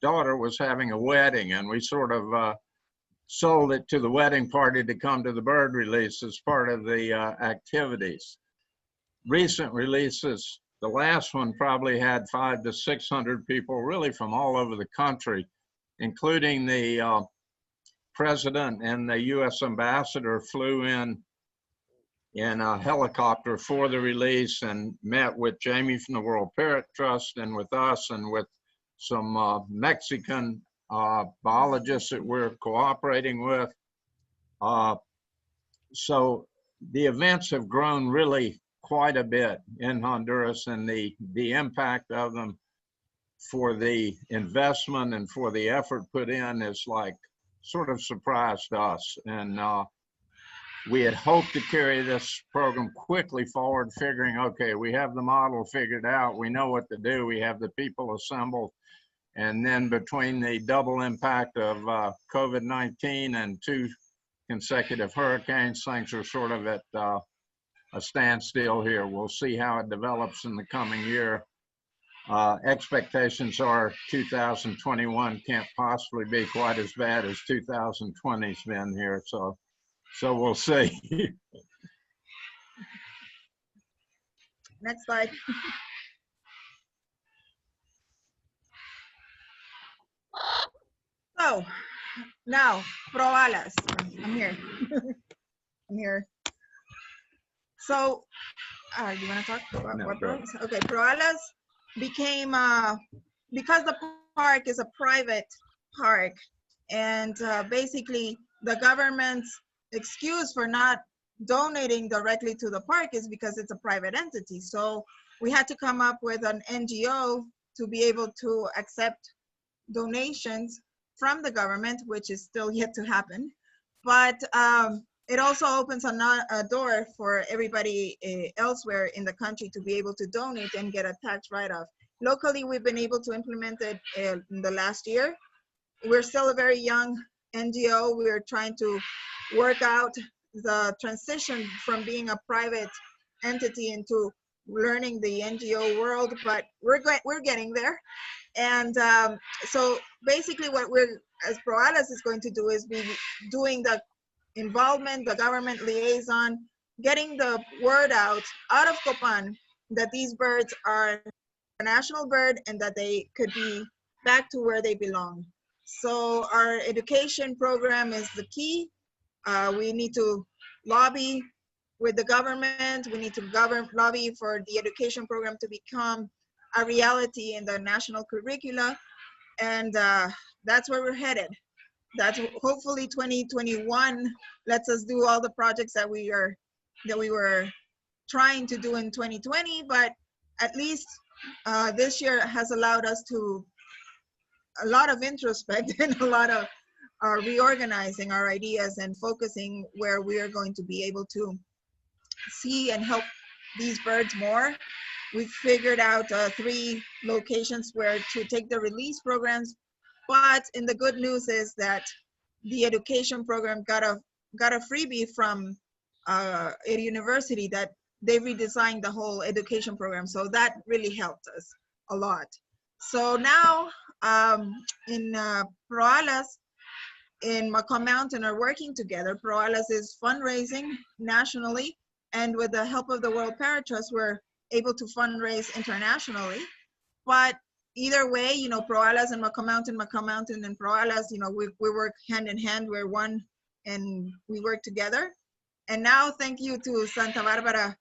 H: daughter was having a wedding, and we sort of sold it to the wedding party to come to the bird release as part of the activities. Recent releases, the last one probably had 500 to 600 people, really from all over the country, including the president and the U.S. ambassador flew in a helicopter for the release and met with Jamie from the World Parrot Trust and with us and with some Mexican biologists that we're cooperating with. So the events have grown really quite a bit in Honduras, and the impact of them for the investment and for the effort put in is like sort of surprised us. And we had hoped to carry this program quickly forward, figuring, okay, we have the model figured out, we know what to do, we have the people assembled. And then between the double impact of COVID-19 and 2 consecutive hurricanes, things are sort of at a standstill here. We'll see how it develops in the coming year. Expectations are 2021 can't possibly be quite as bad as 2020's been here, so we'll see.
J: Next slide. So now, Proalas. I'm here. I'm here. So, you want to talk about
H: No,
J: what
H: go
J: Proalas? Okay, Proalas became, because the park is a private park, and basically the government's excuse for not donating directly to the park is because it's a private entity. So we had to come up with an NGO to be able to accept donations from the government, which is still yet to happen. But it also opens a door for everybody elsewhere in the country to be able to donate and get a tax write-off. Locally, we've been able to implement it in the last year. We're still a very young NGO. We're trying to work out the transition from being a private entity into learning the NGO world, but we're getting there.
F: And so basically what we're, as ProAlas is going to do is be doing the involvement, the government liaison, getting the word out of Copan that these birds are a national bird and that they could be back to where they belong. So our education program is the key. We need to lobby with the government. We need to lobby for the education program to become a reality in the national curricula. And that's where we're headed. That's hopefully 2021 lets us do all the projects that we were trying to do in 2020, but at least this year has allowed us to a lot of introspect and a lot of reorganizing our ideas and focusing where we are going to be able to see and help these birds more. We've figured out 3 locations where to take the release programs, but in the good news is that the education program got a freebie from a university that they redesigned the whole education program. So that really helped us a lot. So now in ProAlas in Mccall Mountain are working together. ProAlas is fundraising nationally, and with the help of the World Parrot Trust, we're able to fundraise internationally. But either way, you know, ProAlas and Mccall Mountain and ProAlas, you know, we work hand in hand. We're one, and we work together. And now, thank you to Santa Barbara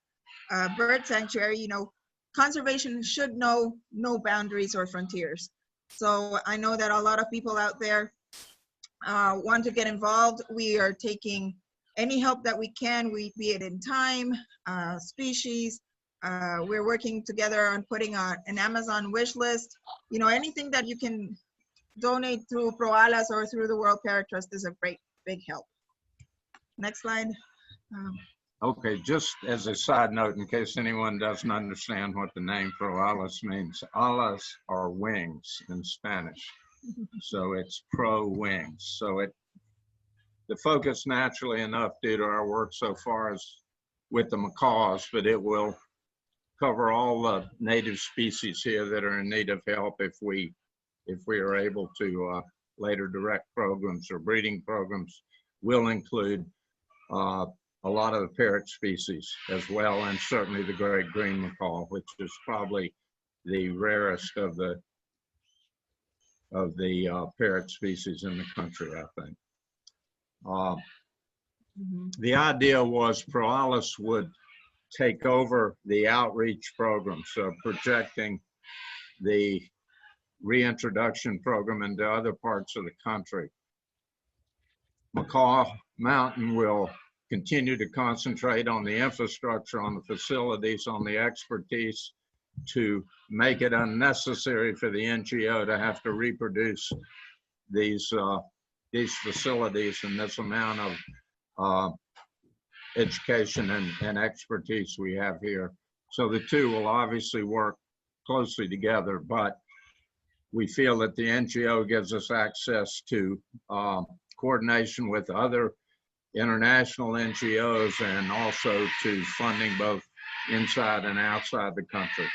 F: Bird Sanctuary, you know, conservation should know no boundaries or frontiers. So I know that a lot of people out there want to get involved. We are taking any help that we can, be it in time, species. We're working together on putting an Amazon wish list. You know, anything that you can donate through ProAlas or through the World Parrot Trust is a great big help. Next slide.
H: Okay, just as a side note, in case anyone doesn't understand what the name ProAlas means, alas are wings in Spanish. So it's pro wings. So the focus naturally enough due to our work so far is with the macaws, but it will cover all the native species here that are in need of help if we are able to later direct programs or breeding programs will include a lot of the parrot species as well, and certainly the great green macaw, which is probably the rarest of the parrot species in the country, I think. The idea was ProAlas would take over the outreach program, so projecting the reintroduction program into other parts of the country. Mccall Mountain will continue to concentrate on the infrastructure, on the facilities, on the expertise to make it unnecessary for the NGO to have to reproduce these facilities and this amount of education and expertise we have here. So the two will obviously work closely together, but we feel that the NGO gives us access to coordination with other international NGOs and also to funding both inside and outside the country.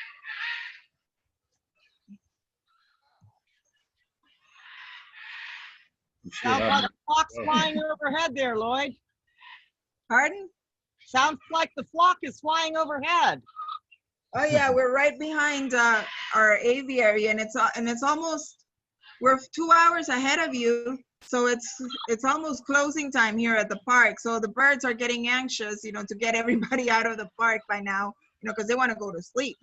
A: Sounds like the flock's flying overhead there, Lloyd.
F: Pardon?
A: Sounds like the flock is flying overhead.
F: Oh yeah, we're right behind our aviary, and it's almost, we're 2 hours ahead of you. So it's almost closing time here at the park. So the birds are getting anxious, you know, to get everybody out of the park by now, you know, because they want to go to sleep.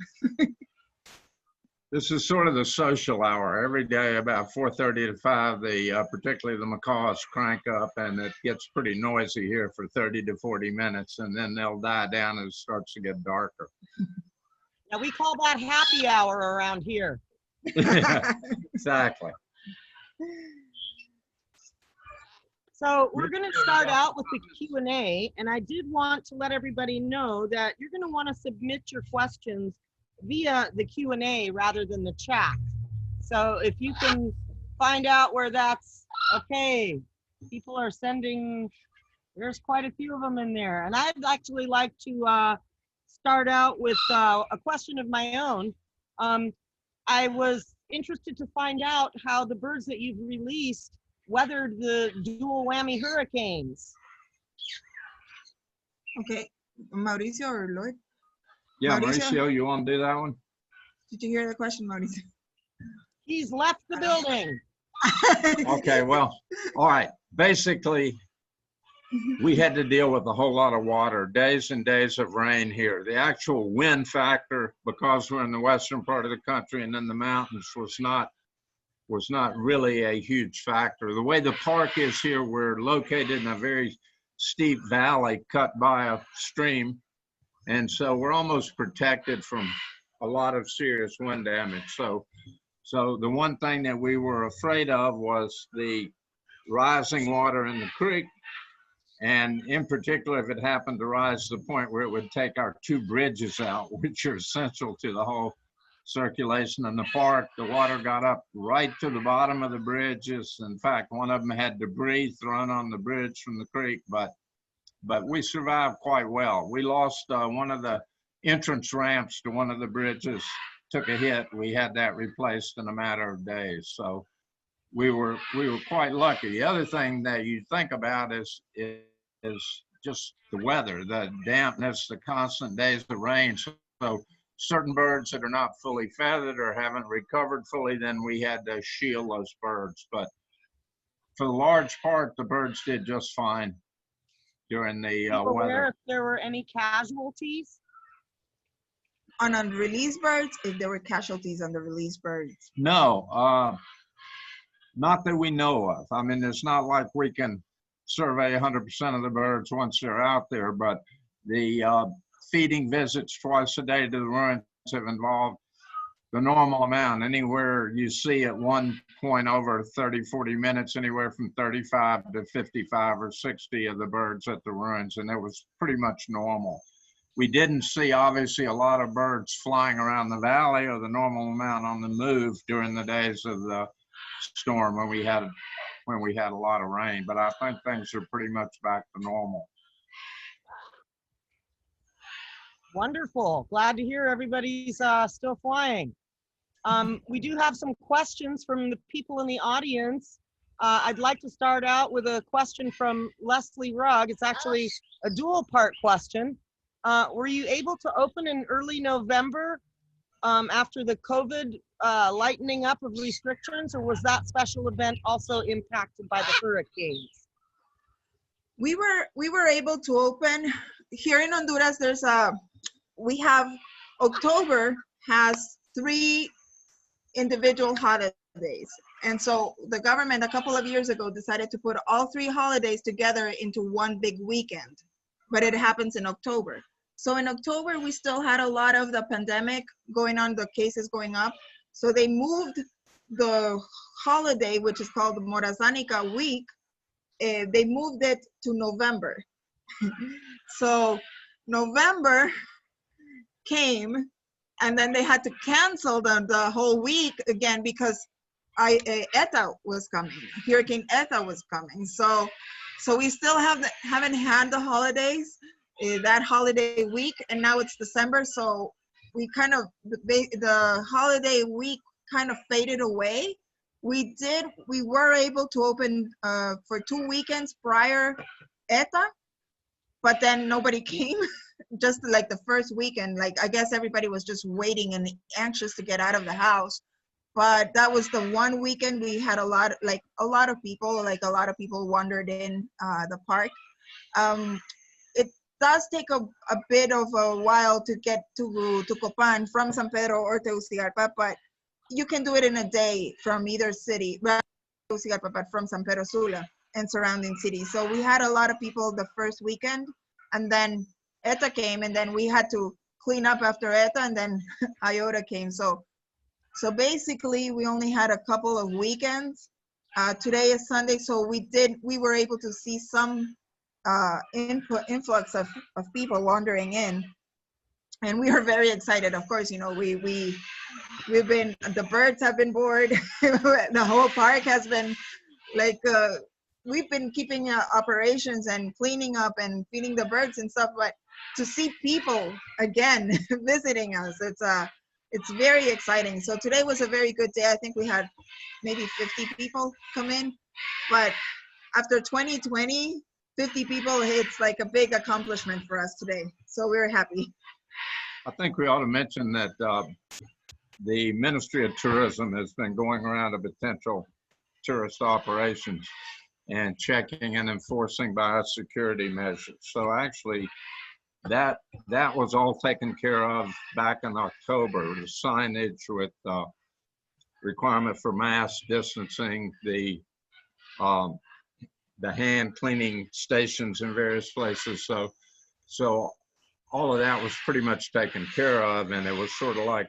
H: This is sort of the social hour. Every day about 4:30 to 5, particularly the macaws crank up, and it gets pretty noisy here for 30 to 40 minutes, and then they'll die down as it starts to get darker.
A: Yeah, we call that happy hour around here.
H: Exactly.
A: So we're going to start out with the Q&A, and I did want to let everybody know that you're going to want to submit your questions via the Q&A rather than the chat. So if you can find out where that's okay, people are sending, there's quite a few of them in there. And I'd actually like to start out with a question of my own. I was interested to find out how the birds that you've released weathered the dual whammy hurricanes.
F: Okay, Mauricio or Lloyd?
H: Yeah, Mauricio, you want to do that one?
F: Did you hear the question, Mauricio?
A: He's left the building.
H: Okay, well, all right. Basically, we had to deal with a whole lot of water, days and days of rain here. The actual wind factor, because we're in the western part of the country and in the mountains, was not really a huge factor. The way the park is here, we're located in a very steep valley cut by a stream, and so we're almost protected from a lot of serious wind damage. So the one thing that we were afraid of was the rising water in the creek, and in particular, if it happened to rise to the point where it would take our 2 bridges out, which are essential to the whole circulation in the park. The water got up right to the bottom of the bridges. In fact, one of them had debris thrown on the bridge from the creek, but we survived quite well. We lost one of the entrance ramps to one of the bridges, took a hit. We had that replaced in a matter of days. So we were quite lucky. The other thing that you think about is just the weather, the dampness, the constant days of rain. So certain birds that are not fully feathered or haven't recovered fully, then we had to shield those birds. But for the large part, the birds did just fine during the weather.
A: If there were any casualties?
F: On unreleased birds, if there were casualties on the released birds?
H: No, not that we know of. I mean, it's not like we can survey 100% of the birds once they're out there, but the feeding visits twice a day to the ruins have involved the normal amount. Anywhere you see at one point over 30, 40 minutes, anywhere from 35 to 55 or 60 of the birds at the ruins, and it was pretty much normal. We didn't see, obviously, a lot of birds flying around the valley or the normal amount on the move during the days of the storm when we had a lot of rain, but I think things are pretty much back to normal.
A: Wonderful. Glad to hear everybody's still flying. We do have some questions from the people in the audience. I'd like to start out with a question from Leslie Rugg. It's actually a dual part question. Were you able to open in early November after the COVID lightening up of restrictions, or was that special event also impacted by the hurricanes?
F: We were able to open here in Honduras. October has 3 individual holidays, and so the government a couple of years ago decided to put all 3 holidays together into one big weekend, but it happens in October. So in October, we still had a lot of the pandemic going on, the cases going up. So they moved the holiday, which is called the Morazánica week, they moved it to November. So November came, and then they had to cancel the whole week again because ETA was coming, Hurricane ETA was coming. So we still haven't had the holidays, that holiday week, and now it's December, so we kind of, the holiday week kind of faded away. We were able to open for 2 weekends prior ETA, but then nobody came. Just like the first weekend, like I guess everybody was just waiting and anxious to get out of the house. But that was the one weekend we had a lot of people wandered in the park. It does take a bit of a while to get to Copan from San Pedro or Tegucigalpa, but you can do it in a day from either city, but from San Pedro Sula and surrounding cities. So we had a lot of people the first weekend, and then ETA came, and then we had to clean up after ETA, and then IOTA came. So basically we only had a couple of weekends. Today is Sunday, so we were able to see some influx of people wandering in, and we are very excited. Of course, you know, the birds have been bored. The whole park has been like, we've been keeping operations and cleaning up and feeding the birds and stuff, but to see people again visiting us, it's very exciting. So today was a very good day. I think we had maybe 50 people come in, but after 2020, 50 people, it's like a big accomplishment for us today. So we're happy.
H: I think we ought to mention that the Ministry of Tourism has been going around to potential tourist operations and checking and enforcing biosecurity measures. So actually, that was all taken care of back in October. The signage with requirement for mask distancing, the hand cleaning stations in various places. So all of that was pretty much taken care of, and it was sort of like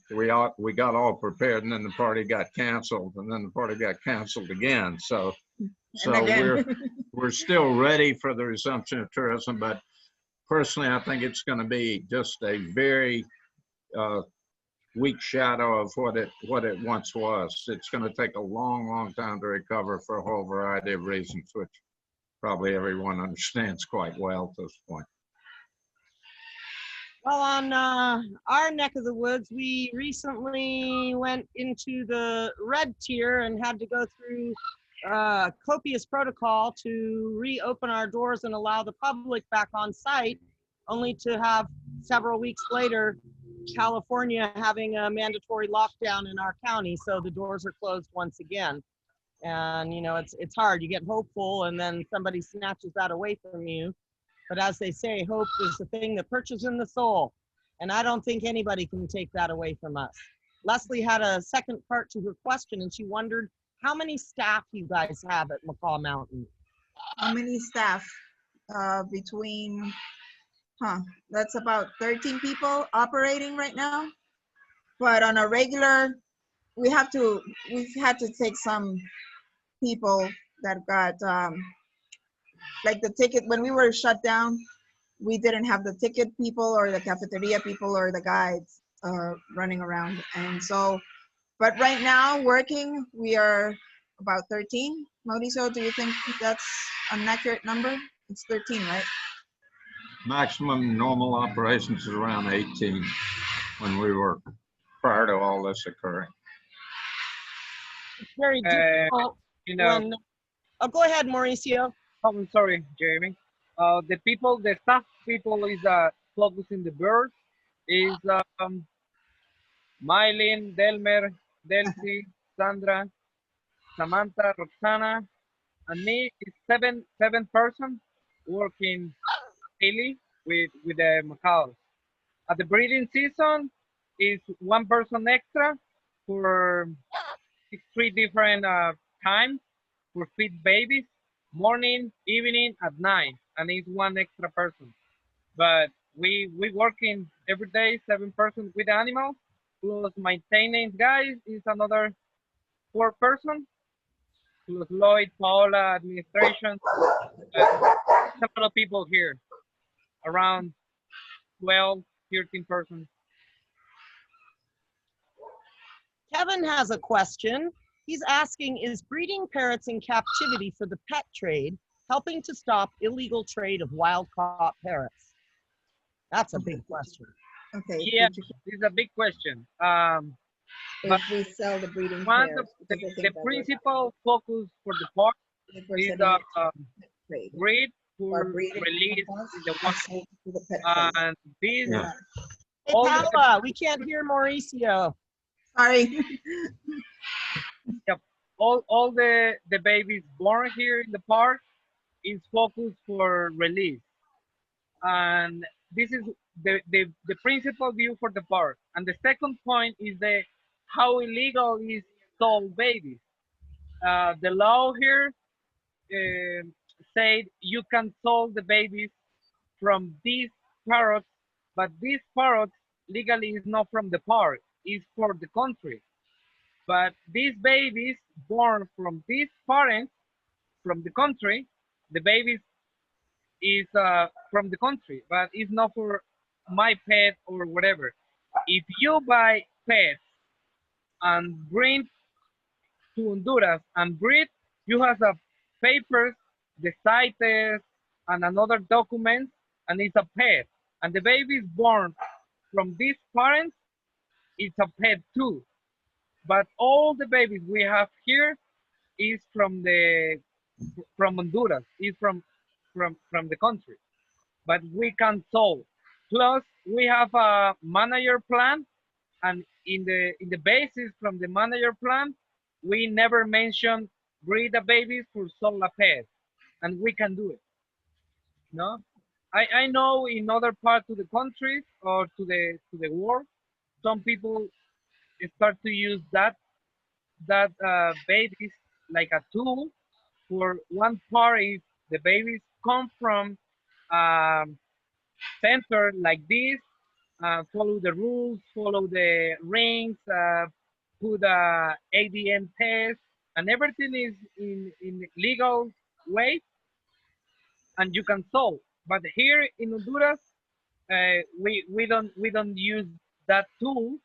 H: we got all prepared, and then the party got canceled, and then the party got canceled again. So we're still ready for the resumption of tourism, but personally, I think it's going to be just a very weak shadow of what it once was. It's going to take a long time to recover for a whole variety of reasons, which probably everyone understands quite well at this point.
A: Well, on our neck of the woods, we recently went into the red tier and had to go through copious protocol to reopen our doors and allow the public back on site, only to have several weeks later California having a mandatory lockdown in our county, so the doors are closed once again. And you know, it's hard. You get hopeful and then somebody snatches that away from you. But as they say, hope is the thing that perches in the soul, and I don't think anybody can take that away from us. Leslie had a second part to her question, and she wondered how many staff you guys have at Mccall Mountain.
F: How many staff? Between that's about 13 people operating right now. But on a regular, we've had to take some people that got like the ticket. When we were shut down, we didn't have the ticket people or the cafeteria people or the guides running around. And so, but right now working, we are about 13. Mauricio, do you think that's an accurate number? It's 13, right?
H: Maximum normal operations is around 18 when we were prior to all this occurring.
A: It's very difficult.
G: You know,
A: when, oh, go ahead, Mauricio.
G: Oh, I'm sorry, Jeremy. The staff people is focusing the birds is Mylene, Delmer, Delcy, Sandra, Samantha, Roxana, and me. Is seven person working daily with the macaws. At the breeding season is one person extra for 3 different times for feed babies, morning, evening, at night, and it's one extra person. But we working every day, 7 person with animals, plus maintenance guys is another 4 person, plus Lloyd, Paula, administration, several people here, around 12, 13 persons.
A: Kevin has a question. He's asking, is breeding parrots in captivity for the pet trade helping to stop illegal trade of wild-caught parrots? That's a big question.
F: Okay.
G: Yeah, it's a big question.
F: If we sell the breeding
G: One
F: parrots,
G: the principal focus for the park is breed for release in the wild. And these,
A: Hey, Paula, we can't hear Mauricio.
F: Sorry.
G: Yep. All the babies born here in the park is focused for release. And this is the principal view for the park. And the second point is how illegal is sold babies. The law here said you can sold the babies from these parrots, but these parrots legally is not from the park, it's for the country. But these babies born from these parents from the country, the babies is from the country, but it's not for my pet or whatever. If you buy pets and bring to Honduras and breed, you have a papers, the CITES, and another document, and it's a pet. And the baby is born from these parents it's a pet too. But all the babies we have here is from Honduras, is from the country. But we can solve. Plus, we have a manager plan, and in the basis from the manager plan, we never mention breed a babies for sell a pet, and we can do it. No, I know in other parts of the country or to the world, some people start to use that babies like a tool. For one part is the babies come from center like this, follow the rules, follow the rings, put a ADM test, and everything is in legal way, and you can solve. But here in Honduras, we don't use that tool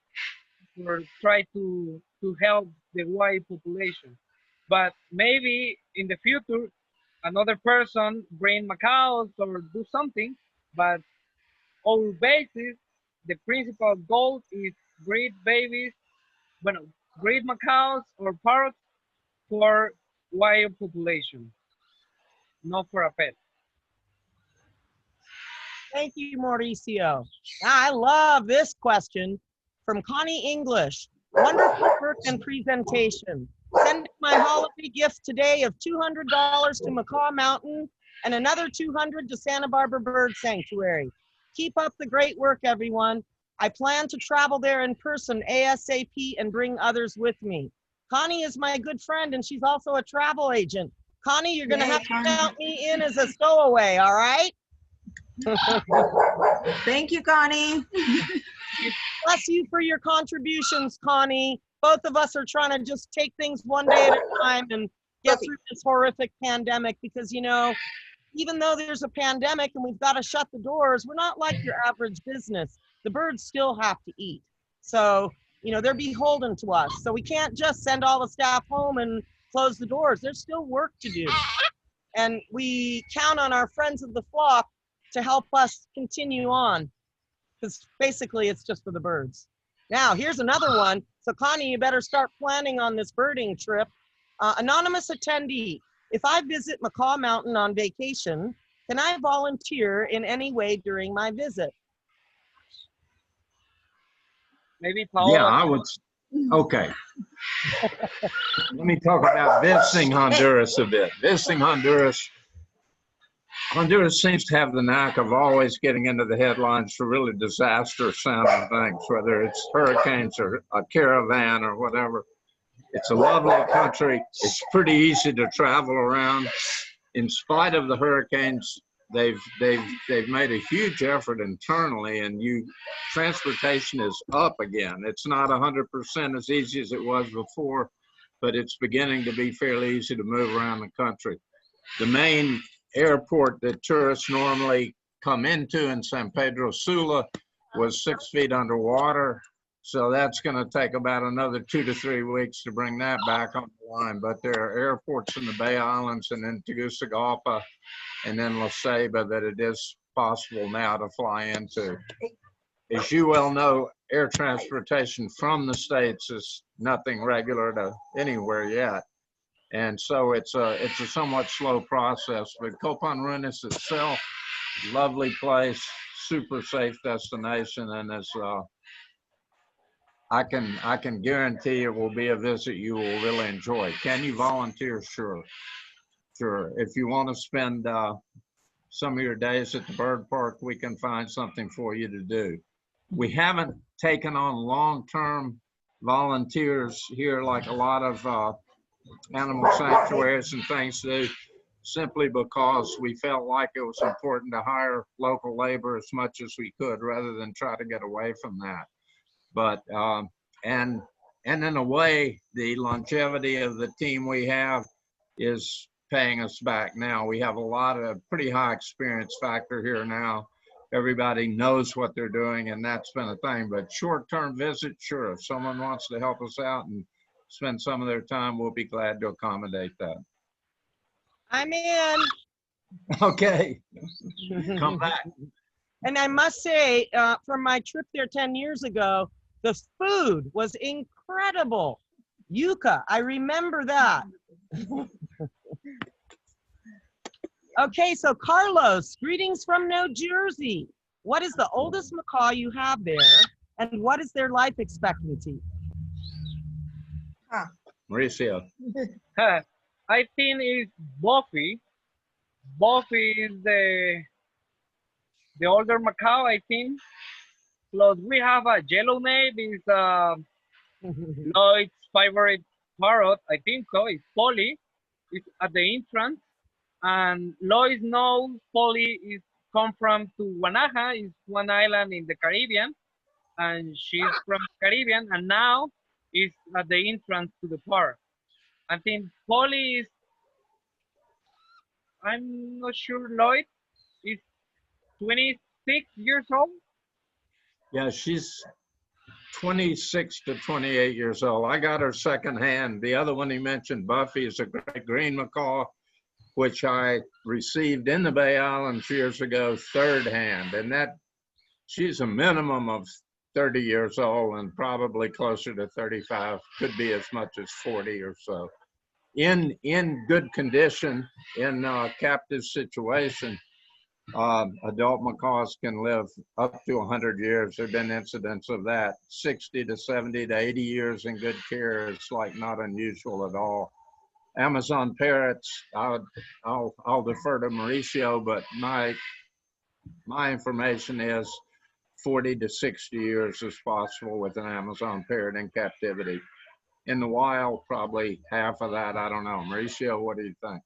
G: or try to help the white population. But maybe in the future, another person bring macaws or do something. But our basis, the principal goal is breed babies, bueno, breed macaws or parrots for wild population, not for a pet.
A: Thank you, Mauricio. I love this question from Connie English. Wonderful work and presentation. Send my holiday gift today of $200 to Mccall Mountain and another $200 to Santa Barbara Bird Sanctuary. Keep up the great work, everyone. I plan to travel there in person ASAP and bring others with me. Connie is my good friend, and she's also a travel agent. Connie, you're going to have to count me in as a stowaway, all right?
J: Thank you, Connie.
A: Bless you for your contributions, Connie. Both of us are trying to just take things one day at a time and get through this horrific pandemic because, you know, even though there's a pandemic and we've got to shut the doors, we're not like your average business. The birds still have to eat. So, you know, they're beholden to us. So we can't just send all the staff home and close the doors. There's still work to do. And we count on our friends of the flock to help us continue on, because basically it's just for the birds. Now, here's another one. So Connie, you better start planning on this birding trip. Anonymous attendee, if I visit Mccall Mountain on vacation, can I volunteer in any way during my visit?
G: Maybe Paula.
H: Yeah, I would. Okay. Let me talk about visiting Honduras a bit. Visiting Honduras. Honduras seems to have the knack of always getting into the headlines for really disaster sounding things, whether it's hurricanes or a caravan or whatever. It's a lovely country. It's pretty easy to travel around. In spite of the hurricanes, they've made a huge effort internally, and transportation is up again. It's not 100% as easy as it was before, but it's beginning to be fairly easy to move around the country. The main airport that tourists normally come into in San Pedro Sula was 6 feet underwater. So that's going to take about another 2 to 3 weeks to bring that back on the line. But there are airports in the Bay Islands and in Tegucigalpa and then La Ceiba that it is possible now to fly into. As you well know, air transportation from the States is nothing regular to anywhere yet. And so it's a somewhat slow process, but Copan Ruinas itself, lovely place, super safe destination, and it's I can guarantee it will be a visit you will really enjoy. Can you volunteer? Sure. If you want to spend some of your days at the bird park, we can find something for you to do. We haven't taken on long-term volunteers here like a lot of animal sanctuaries and things do, simply because we felt like it was important to hire local labor as much as we could rather than try to get away from that. But and in a way, the longevity of the team we have is paying us back now. We have a lot of pretty high experience factor here now. Everybody knows what they're doing, and that's been a thing. But short-term visits, sure, if someone wants to help us out and spend some of their time, we'll be glad to accommodate that.
A: I'm in.
H: Okay, come back.
A: And I must say, from my trip there 10 years ago, The food was incredible. Yuca, I remember that. Okay, so Carlos, greetings from New Jersey. What is the oldest macaw you have there, and what is their life expectancy?
H: Mauricio.
G: I think it's Buffy. Buffy is the older macaw, I think. Plus we have a yellow name, is Lloyd's favorite parrot, I think so. It's Polly. It's at the entrance. And Lloyd knows Polly is come from to Guanaja, is one island in the Caribbean. And she's from Caribbean, and now is at the entrance to the park. I think Polly is, I'm not sure, Lloyd is 26 years old.
H: Yeah, she's 26 to 28 years old. I got her secondhand. The other one he mentioned, Buffy, is a great green macaw, which I received in the Bay Islands years ago, third hand. And that, she's a minimum of 30 years old and probably closer to 35, could be as much as 40 or so. In good condition, in a captive situation, adult macaws can live up to 100 years. There have been incidents of that. 60 to 70 to 80 years in good care is like not unusual at all. Amazon parrots, I'll defer to Mauricio, but my information is 40 to 60 years is possible with an Amazon parrot in captivity. In the wild, probably half of that, I don't know. Mauricio, what do you think?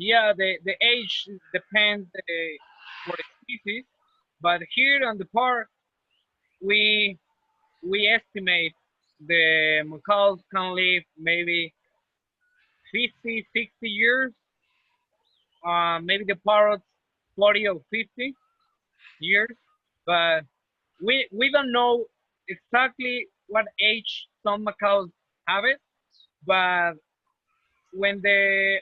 G: Yeah, the age depends for the species, but here on the park, we estimate the macaws can live maybe 50, 60 years. Maybe the parrots 40 or 50 years, but we don't know exactly what age some macaws have it. But when the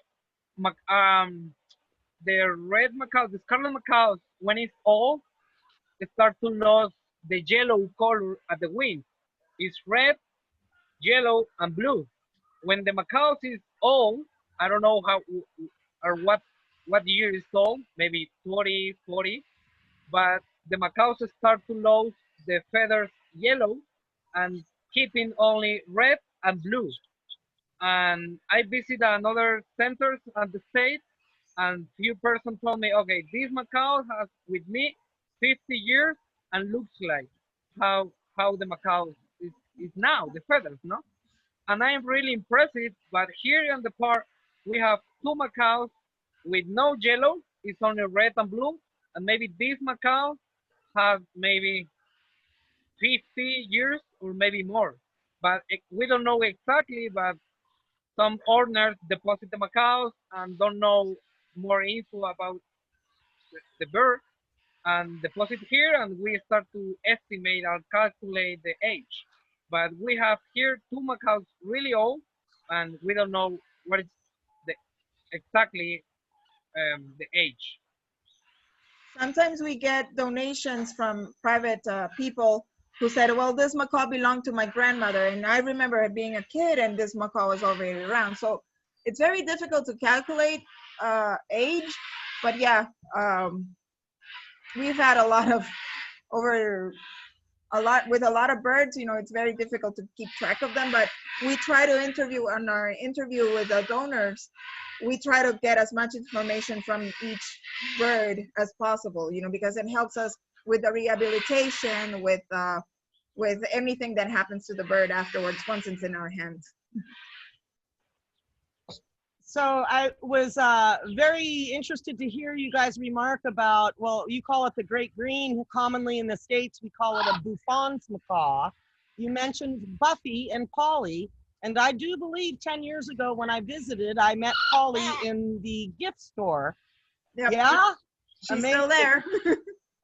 G: red macaws, the scarlet macaws, when it's old, they start to lose the yellow color at the wings. It's red, yellow, and blue. When the macaws is old, I don't know how or what year is old, maybe 40, but the macaws start to lose the feathers yellow and keeping only red and blue. And I visit another centers at the state, and few person told me, okay, this macaw has with me 50 years and looks like how the macaw is now, the feathers, no? And I am really impressed, but here in the park, we have two macaws with no yellow, it's only red and blue, and maybe this macaw have maybe 50 years or maybe more. But we don't know exactly, but some owners deposit the macaws and don't know more info about the bird and deposit here, and we start to estimate and calculate the age. But we have here two macaws really old, and we don't know what is the exactly the age.
J: Sometimes we get donations from private people who said, well, this macaw belonged to my grandmother. And I remember being a kid and this macaw was already around. So it's very difficult to calculate age. But yeah, we've had a lot of with a lot of birds, you know, it's very difficult to keep track of them. But we try to interview on our interview with the donors. We try to get as much information from each bird as possible, you know, because it helps us with the rehabilitation, with anything that happens to the bird afterwards once it's in our hands.
A: So I was very interested to hear you guys remark about, well, you call it the great green. Commonly in the States, we call it a Buffon's macaw. You mentioned Buffy and Polly. And I do believe 10 years ago when I visited, I met Polly in the gift store.
J: Yep.
A: Yeah?
J: She's still there.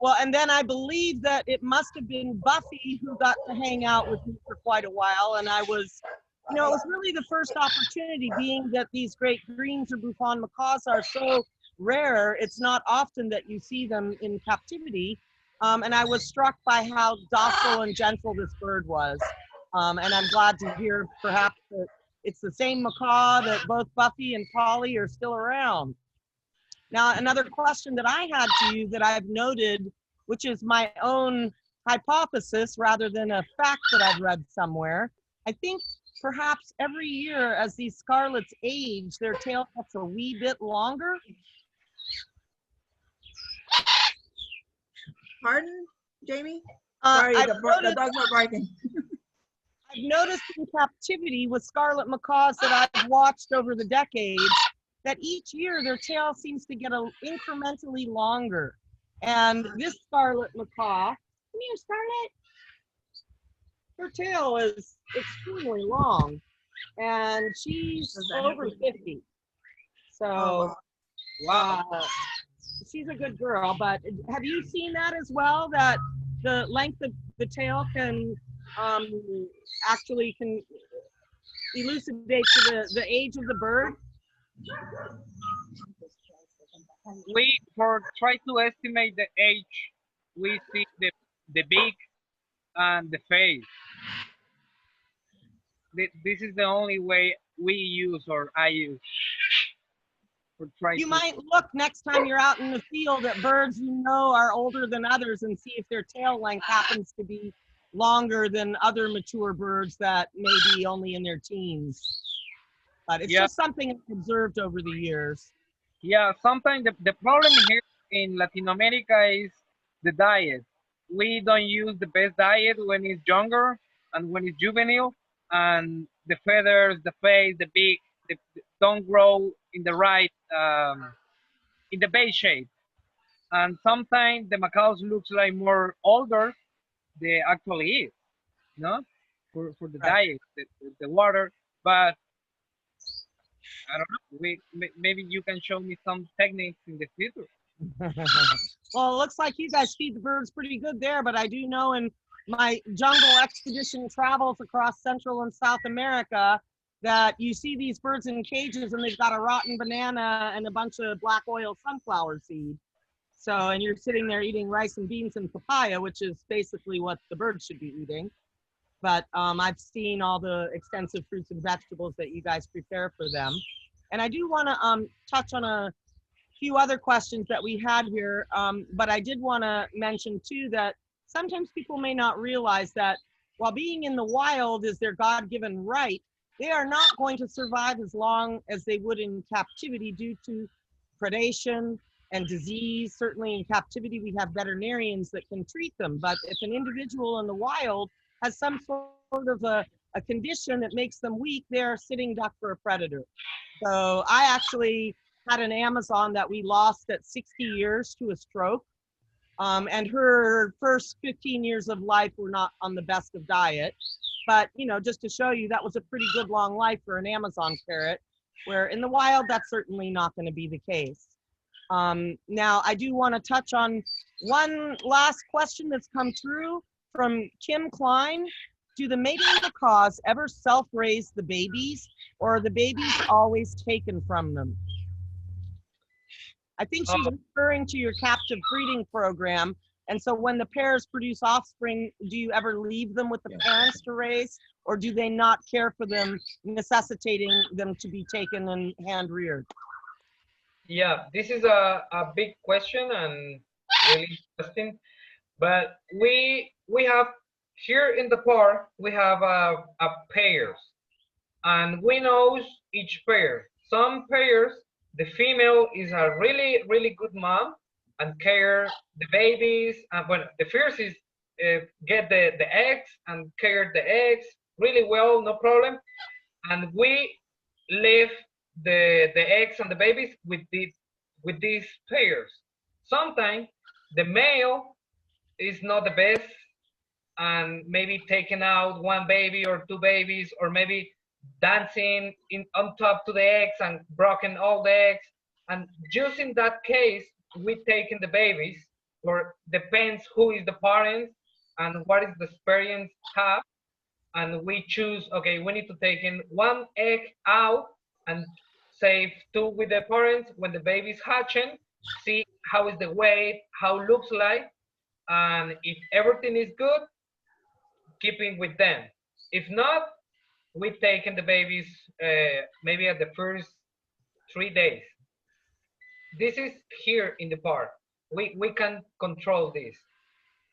A: Well, and then I believe that it must have been Buffy who got to hang out with me for quite a while. And I was, you know, it was really the first opportunity, being that these great greens or Buffon macaws are so rare. It's not often that you see them in captivity. And I was struck by how docile and gentle this bird was. And I'm glad to hear perhaps that it's the same macaw, that both Buffy and Polly are still around. Now, another question that I had to you that I've noted, which is my own hypothesis rather than a fact that I've read somewhere. I think perhaps every year as these scarlets age, their tail gets a wee bit longer.
J: Pardon, Jamie? Sorry, the dogs are barking.
A: I've noticed in captivity with scarlet macaws that I've watched over the decades that each year their tail seems to get incrementally longer. And this scarlet macaw, come here, Scarlet. Her tail is extremely long, and she's over 50. So, she's a good girl. But have you seen that as well? That the length of the tail can actually elucidate to the age of the bird?
G: We try to estimate the age, we see the beak and the face. This is the only way we use, or I use.
A: You might look next time you're out in the field at birds you know are older than others and see if their tail length happens to be longer than other mature birds that may be only in their teens. But it's just something I've observed over the years.
G: Yeah, sometimes the problem here in Latin America is the diet. We don't use the best diet when it's younger and when it's juvenile, and the feathers, the face, the beak, don't grow in the right, in the base shape. And sometimes the macaws looks like more older they actually is, no? For the diet, the water, but I don't know. Maybe you can show me some techniques in the future.
A: Well, it looks like you guys feed the birds pretty good there, but I do know in my jungle expedition travels across Central and South America that you see these birds in cages and they've got a rotten banana and a bunch of black oil sunflower seed. So, and you're sitting there eating rice and beans and papaya, which is basically what the birds should be eating. But I've seen all the extensive fruits and vegetables that you guys prepare for them. And I do want to touch on a few other questions that we had here, but I did want to mention too that sometimes people may not realize that while being in the wild is their God-given right, they are not going to survive as long as they would in captivity due to predation and disease. Certainly in captivity, we have veterinarians that can treat them, but if an individual in the wild has some sort of a condition that makes them weak, they're a sitting duck for a predator. So I actually had an Amazon that we lost at 60 years to a stroke. And her first 15 years of life were not on the best of diet. But, you know, just to show you, that was a pretty good long life for an Amazon parrot, where in the wild, that's certainly not going to be the case. Now, I do want to touch on one last question that's come through from Kim Klein. Do the mating macaws ever self-raise the babies, or are the babies always taken from them? I think she's referring to your captive breeding program. And so when the pairs produce offspring, do you ever leave them with the parents to raise, or do they not care for them, necessitating them to be taken and hand reared?
G: Yeah, this is a big question and really interesting. But we have here in the park, we have a pairs, and we know each pair. Some pairs, the female is a really, really good mom and care the babies. And when the first is get the eggs and care the eggs really well, no problem. And we leave the eggs and the babies with these pairs. Sometimes the male is not the best, and maybe taking out one baby or two babies, or maybe dancing on top to the eggs and broken all the eggs. And just in that case, we taking the babies, or depends who is the parent and what is the experience have. And we choose, okay, we need to take in one egg out and save two with the parents. When the baby's hatching, see how is the weight, how it looks like. and if everything is good, keeping with them. If not, we taking the babies maybe at the first 3 days. This is here in the park. We can control this.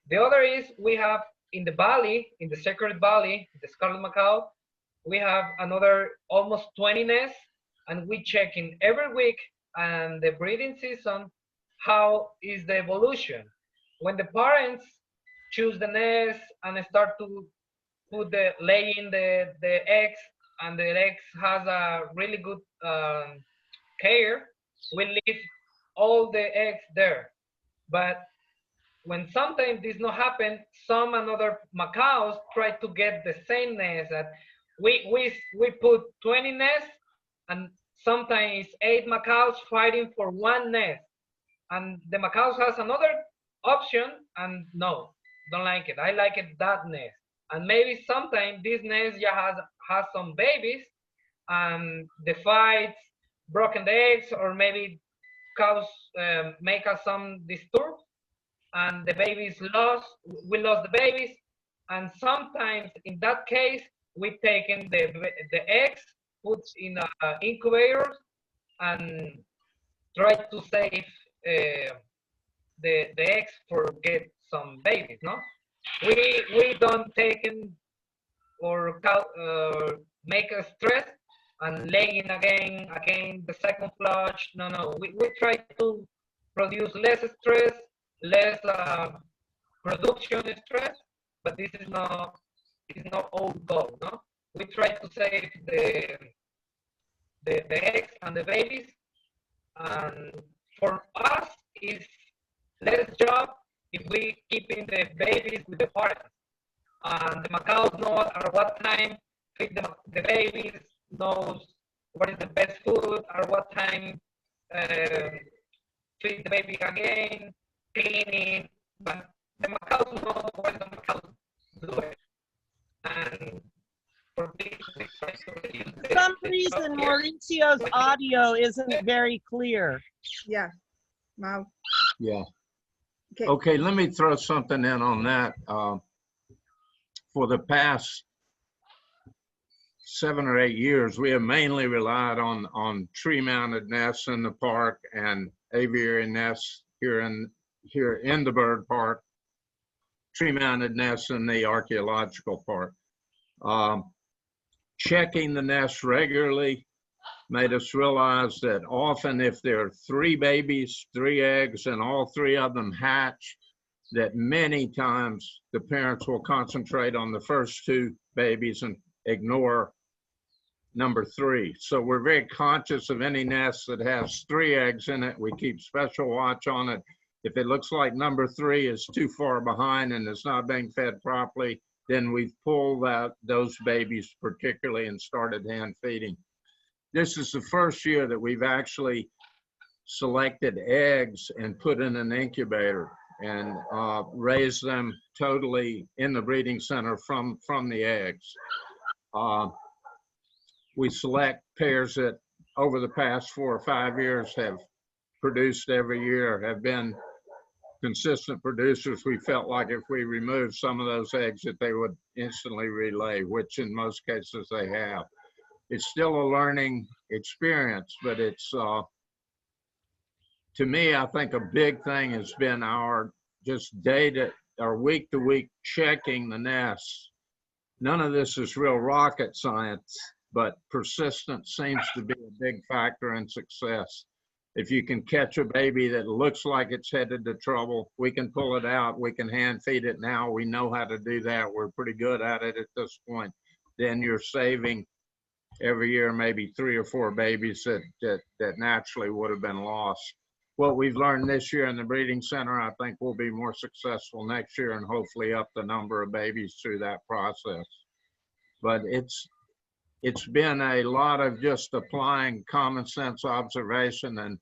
G: The other is we have in the valley, in the Sacred Valley, the Scarlet Macaw, we have another almost 20 nests, and we check in every week and the breeding season, how is the evolution. When the parents choose the nest and start to put laying the eggs, and the eggs has a really good care, we leave all the eggs there. But when sometimes this not happen, some another macaws try to get the same nest. That we put 20 nests, and sometimes 8 macaws fighting for one nest, and the macaws has another option, and no, don't like it. I like it that nest, and maybe sometimes this nest yeah has some babies, and the fights broken the eggs, or maybe cows make us some disturb, and the babies lost. We lost the babies, and sometimes in that case we taken the eggs, put in incubators, and try to save the eggs for get some babies. No, we don't taken or make us stress and laying again the second flush. No, we try to produce less stress, less production stress, but this is not all goal. No, we try to save the eggs and the babies, and for us is less job if we keeping the babies with the parents, and the macaws know at what time feed the babies, knows what is the best food, at what time feed the baby again, cleaning. But the macaws know what the macaws do it. And for this, we try to reduce
A: For some reason, Mauricio's audio isn't very clear.
F: Yeah. Wow.
H: Yeah.
F: Okay.
H: Okay, let me throw something in on that. For the past 7 or 8 years, we have mainly relied on tree-mounted nests in the park and aviary nests here in the bird park, tree-mounted nests in the archaeological park. Checking the nests regularly made us realize that often if there are 3 babies, 3 eggs, and all 3 of them hatch, that many times the parents will concentrate on the first 2 babies and ignore number 3. So we're very conscious of any nest that has 3 eggs in it. We keep special watch on it. If it looks like number 3 is too far behind and it's not being fed properly, then we've pulled out those babies particularly and started hand feeding. This is the first year that we've actually selected eggs and put in an incubator and raised them totally in the breeding center from the eggs. We select pairs that over the past 4 or 5 years have produced every year, have been consistent producers. We felt like if we removed some of those eggs that they would instantly relay, which in most cases they have. It's still a learning experience, but it's, to me, I think a big thing has been our just week to week checking the nests. None of this is real rocket science, but persistence seems to be a big factor in success. If you can catch a baby that looks like it's headed to trouble, we can pull it out. We can hand feed it now. We know how to do that. We're pretty good at it at this point. Then you're saving every year maybe 3 or 4 babies that naturally would have been lost. What we've learned this year in the breeding center, I think we'll be more successful next year and hopefully up the number of babies through that process. But it's been a lot of just applying common sense observation and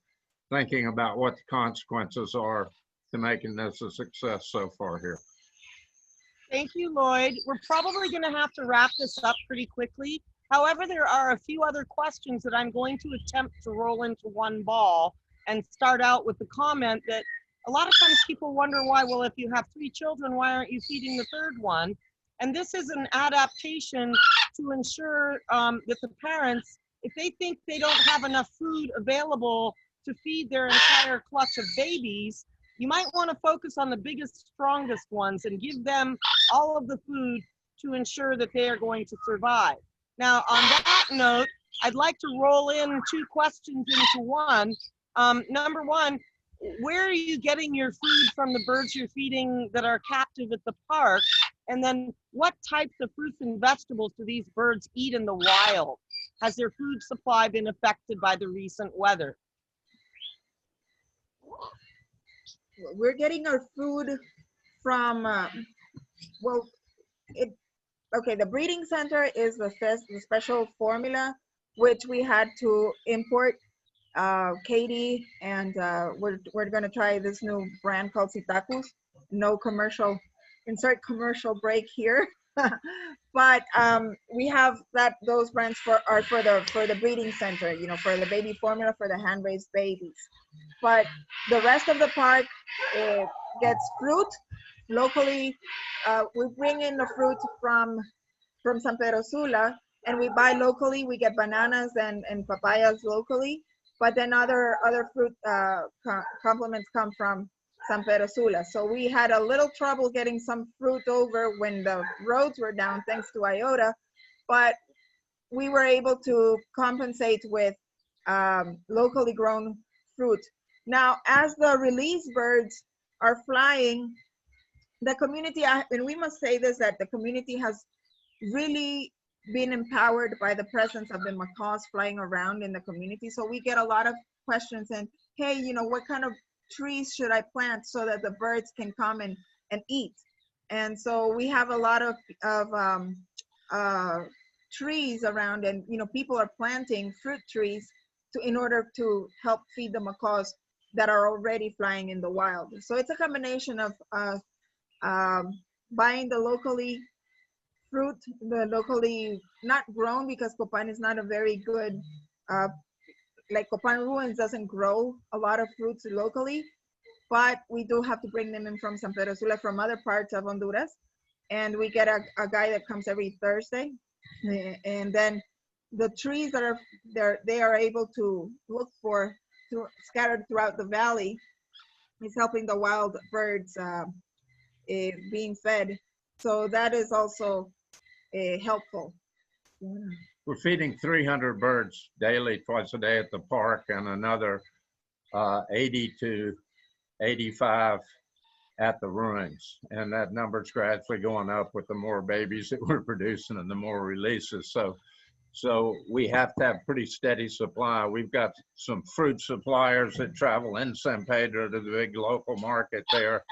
H: thinking about what the consequences are to making this a success so far here.
A: Thank you, Lloyd. We're probably going to have to wrap this up pretty quickly. However, there are a few other questions that I'm going to attempt to roll into one ball and start out with the comment that a lot of times people wonder why, well, if you have 3 children, why aren't you feeding the 3rd one? And this is an adaptation to ensure that the parents, if they think they don't have enough food available to feed their entire clutch of babies, you might want to focus on the biggest, strongest ones and give them all of the food to ensure that they are going to survive. Now, on that note, I'd like to roll in 2 questions into one. Number one, where are you getting your food from the birds you're feeding that are captive at the park? And then what types of fruits and vegetables do these birds eat in the wild? Has their food supply been affected by the recent weather?
F: We're getting our food from, okay, the breeding center is the special formula, which we had to import. Katie and we're going to try this new brand called Sitakus. No commercial, insert commercial break here. But we have those brands for the breeding center, you know, for the baby formula for the hand-raised babies. But the rest of the park gets fruit locally. We bring in the fruit from San Pedro Sula, and we buy locally. We get bananas and papayas locally, but then other fruit complements come from San Pedro Sula. So we had a little trouble getting some fruit over when the roads were down, thanks to IOTA, but we were able to compensate with locally grown fruit. Now, as the release birds are flying, the community, and we must say this, that the community has really been empowered by the presence of the macaws flying around in the community. So we get a lot of questions and, hey, you know, what kind of trees should I plant so that the birds can come and eat? And so we have a lot of trees around, and, you know, people are planting fruit trees in order to help feed the macaws that are already flying in the wild. So it's a combination of buying the locally fruit, the locally not grown, because Copan is not a very good, like Copan Ruins doesn't grow a lot of fruits locally, but we do have to bring them in from San Pedro Sula, from other parts of Honduras. And we get a guy that comes every Thursday. And then the trees that are there, they are able to look for scattered throughout the valley, is helping the wild birds being fed. So that is also helpful.
H: We're feeding 300 birds daily, twice a day at the park, and another 80 to 85 at the ruins. And that number's gradually going up with the more babies that we're producing and the more releases. So we have to have pretty steady supply. We've got some fruit suppliers that travel in San Pedro to the big local market there,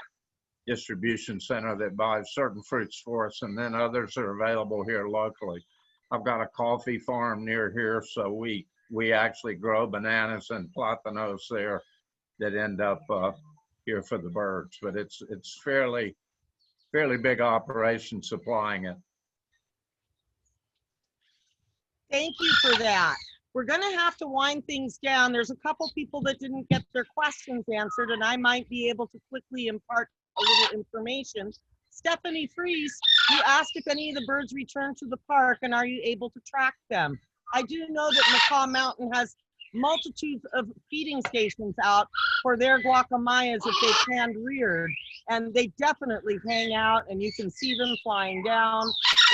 H: distribution center that buys certain fruits for us, and then others are available here locally. I've got a coffee farm near here, so we actually grow bananas and plátanos there that end up here for the birds. But it's fairly big operation supplying it.
A: Thank you for that. We're going to have to wind things down. There's a couple people that didn't get their questions answered, and I might be able to quickly impart a little information. Stephanie Fries, you asked if any of the birds return to the park, and are you able to track them? I do know that Mccall Mountain has multitudes of feeding stations out for their guacamayas if they hand-reared, and they definitely hang out, and you can see them flying down.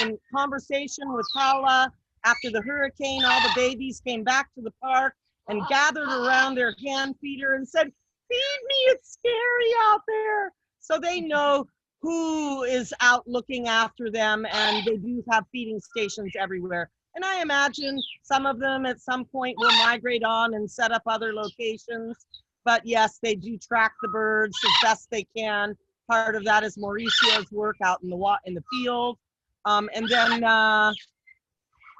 A: In conversation with Paula, after the hurricane, all the babies came back to the park and gathered around their hand feeder and said, "Feed me, it's scary out there." So they know who is out looking after them, and they do have feeding stations everywhere. And I imagine some of them at some point will migrate on and set up other locations. But yes, they do track the birds as best they can. Part of that is Mauricio's work out in the field. And then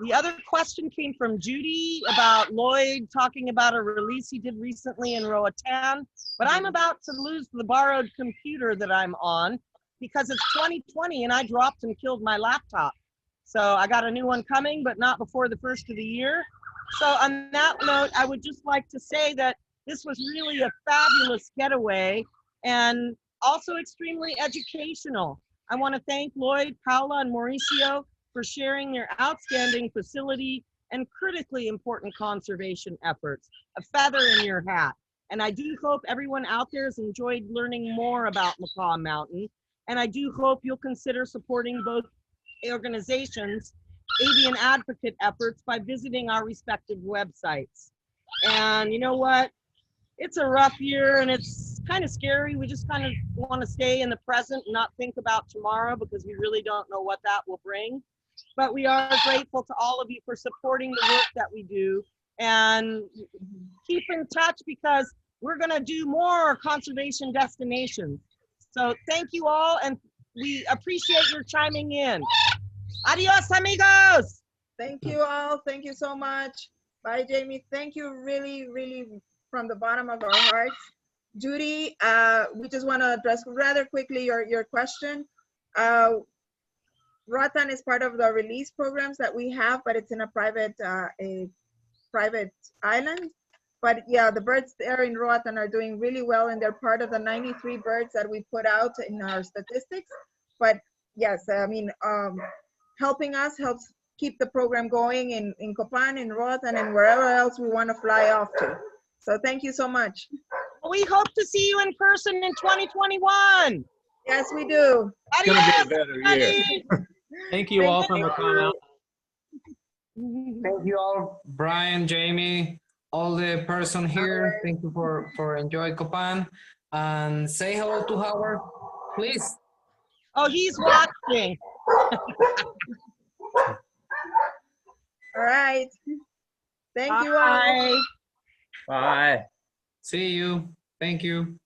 A: the other question came from Judy about Lloyd talking about a release he did recently in Roatan. But I'm about to lose the borrowed computer that I'm on because it's 2020 and I dropped and killed my laptop. So I got a new one coming, but not before the first of the year. So on that note, I would just like to say that this was really a fabulous getaway. and also extremely educational. I want to thank Lloyd, Paula, and Mauricio for sharing their outstanding facility and critically important conservation efforts. A feather in your hat. And I do hope everyone out there has enjoyed learning more about Mccall Mountain. And I do hope you'll consider supporting both organizations' avian advocate efforts by visiting our respective websites. And you know what? It's a rough year and it's kind of scary. We just kind of want to stay in the present and not think about tomorrow because we really don't know what that will bring. But we are grateful to all of you for supporting the work that we do, and keep in touch because we're going to do more conservation destinations. So thank you all, and we appreciate your chiming in. Adios, amigos.
F: Thank you all. Thank you so much. Bye, Jamie. Thank you really, really from the bottom of our hearts. Judy, we just want to address rather quickly your question. Roatan is part of the release programs that we have, but it's in a private island. But yeah, the birds there in Roatan are doing really well, and they're part of the 93 birds that we put out in our statistics. But yes, I mean, helping us helps keep the program going in Copan, in Roatan, and wherever else we want to fly off to. So thank you so much.
A: We hope to see you in person in 2021.
F: Yes, we do.
H: It's going to be a better year.
I: Thank you all for coming.
A: Mountain.
I: Thank you all, Brian, Jamie, all the person here. Thank you for enjoying Copan. And say hello to Howard, please.
A: Oh, he's watching.
F: All right. Thank you all.
A: Bye.
H: Bye.
I: See you. Thank you.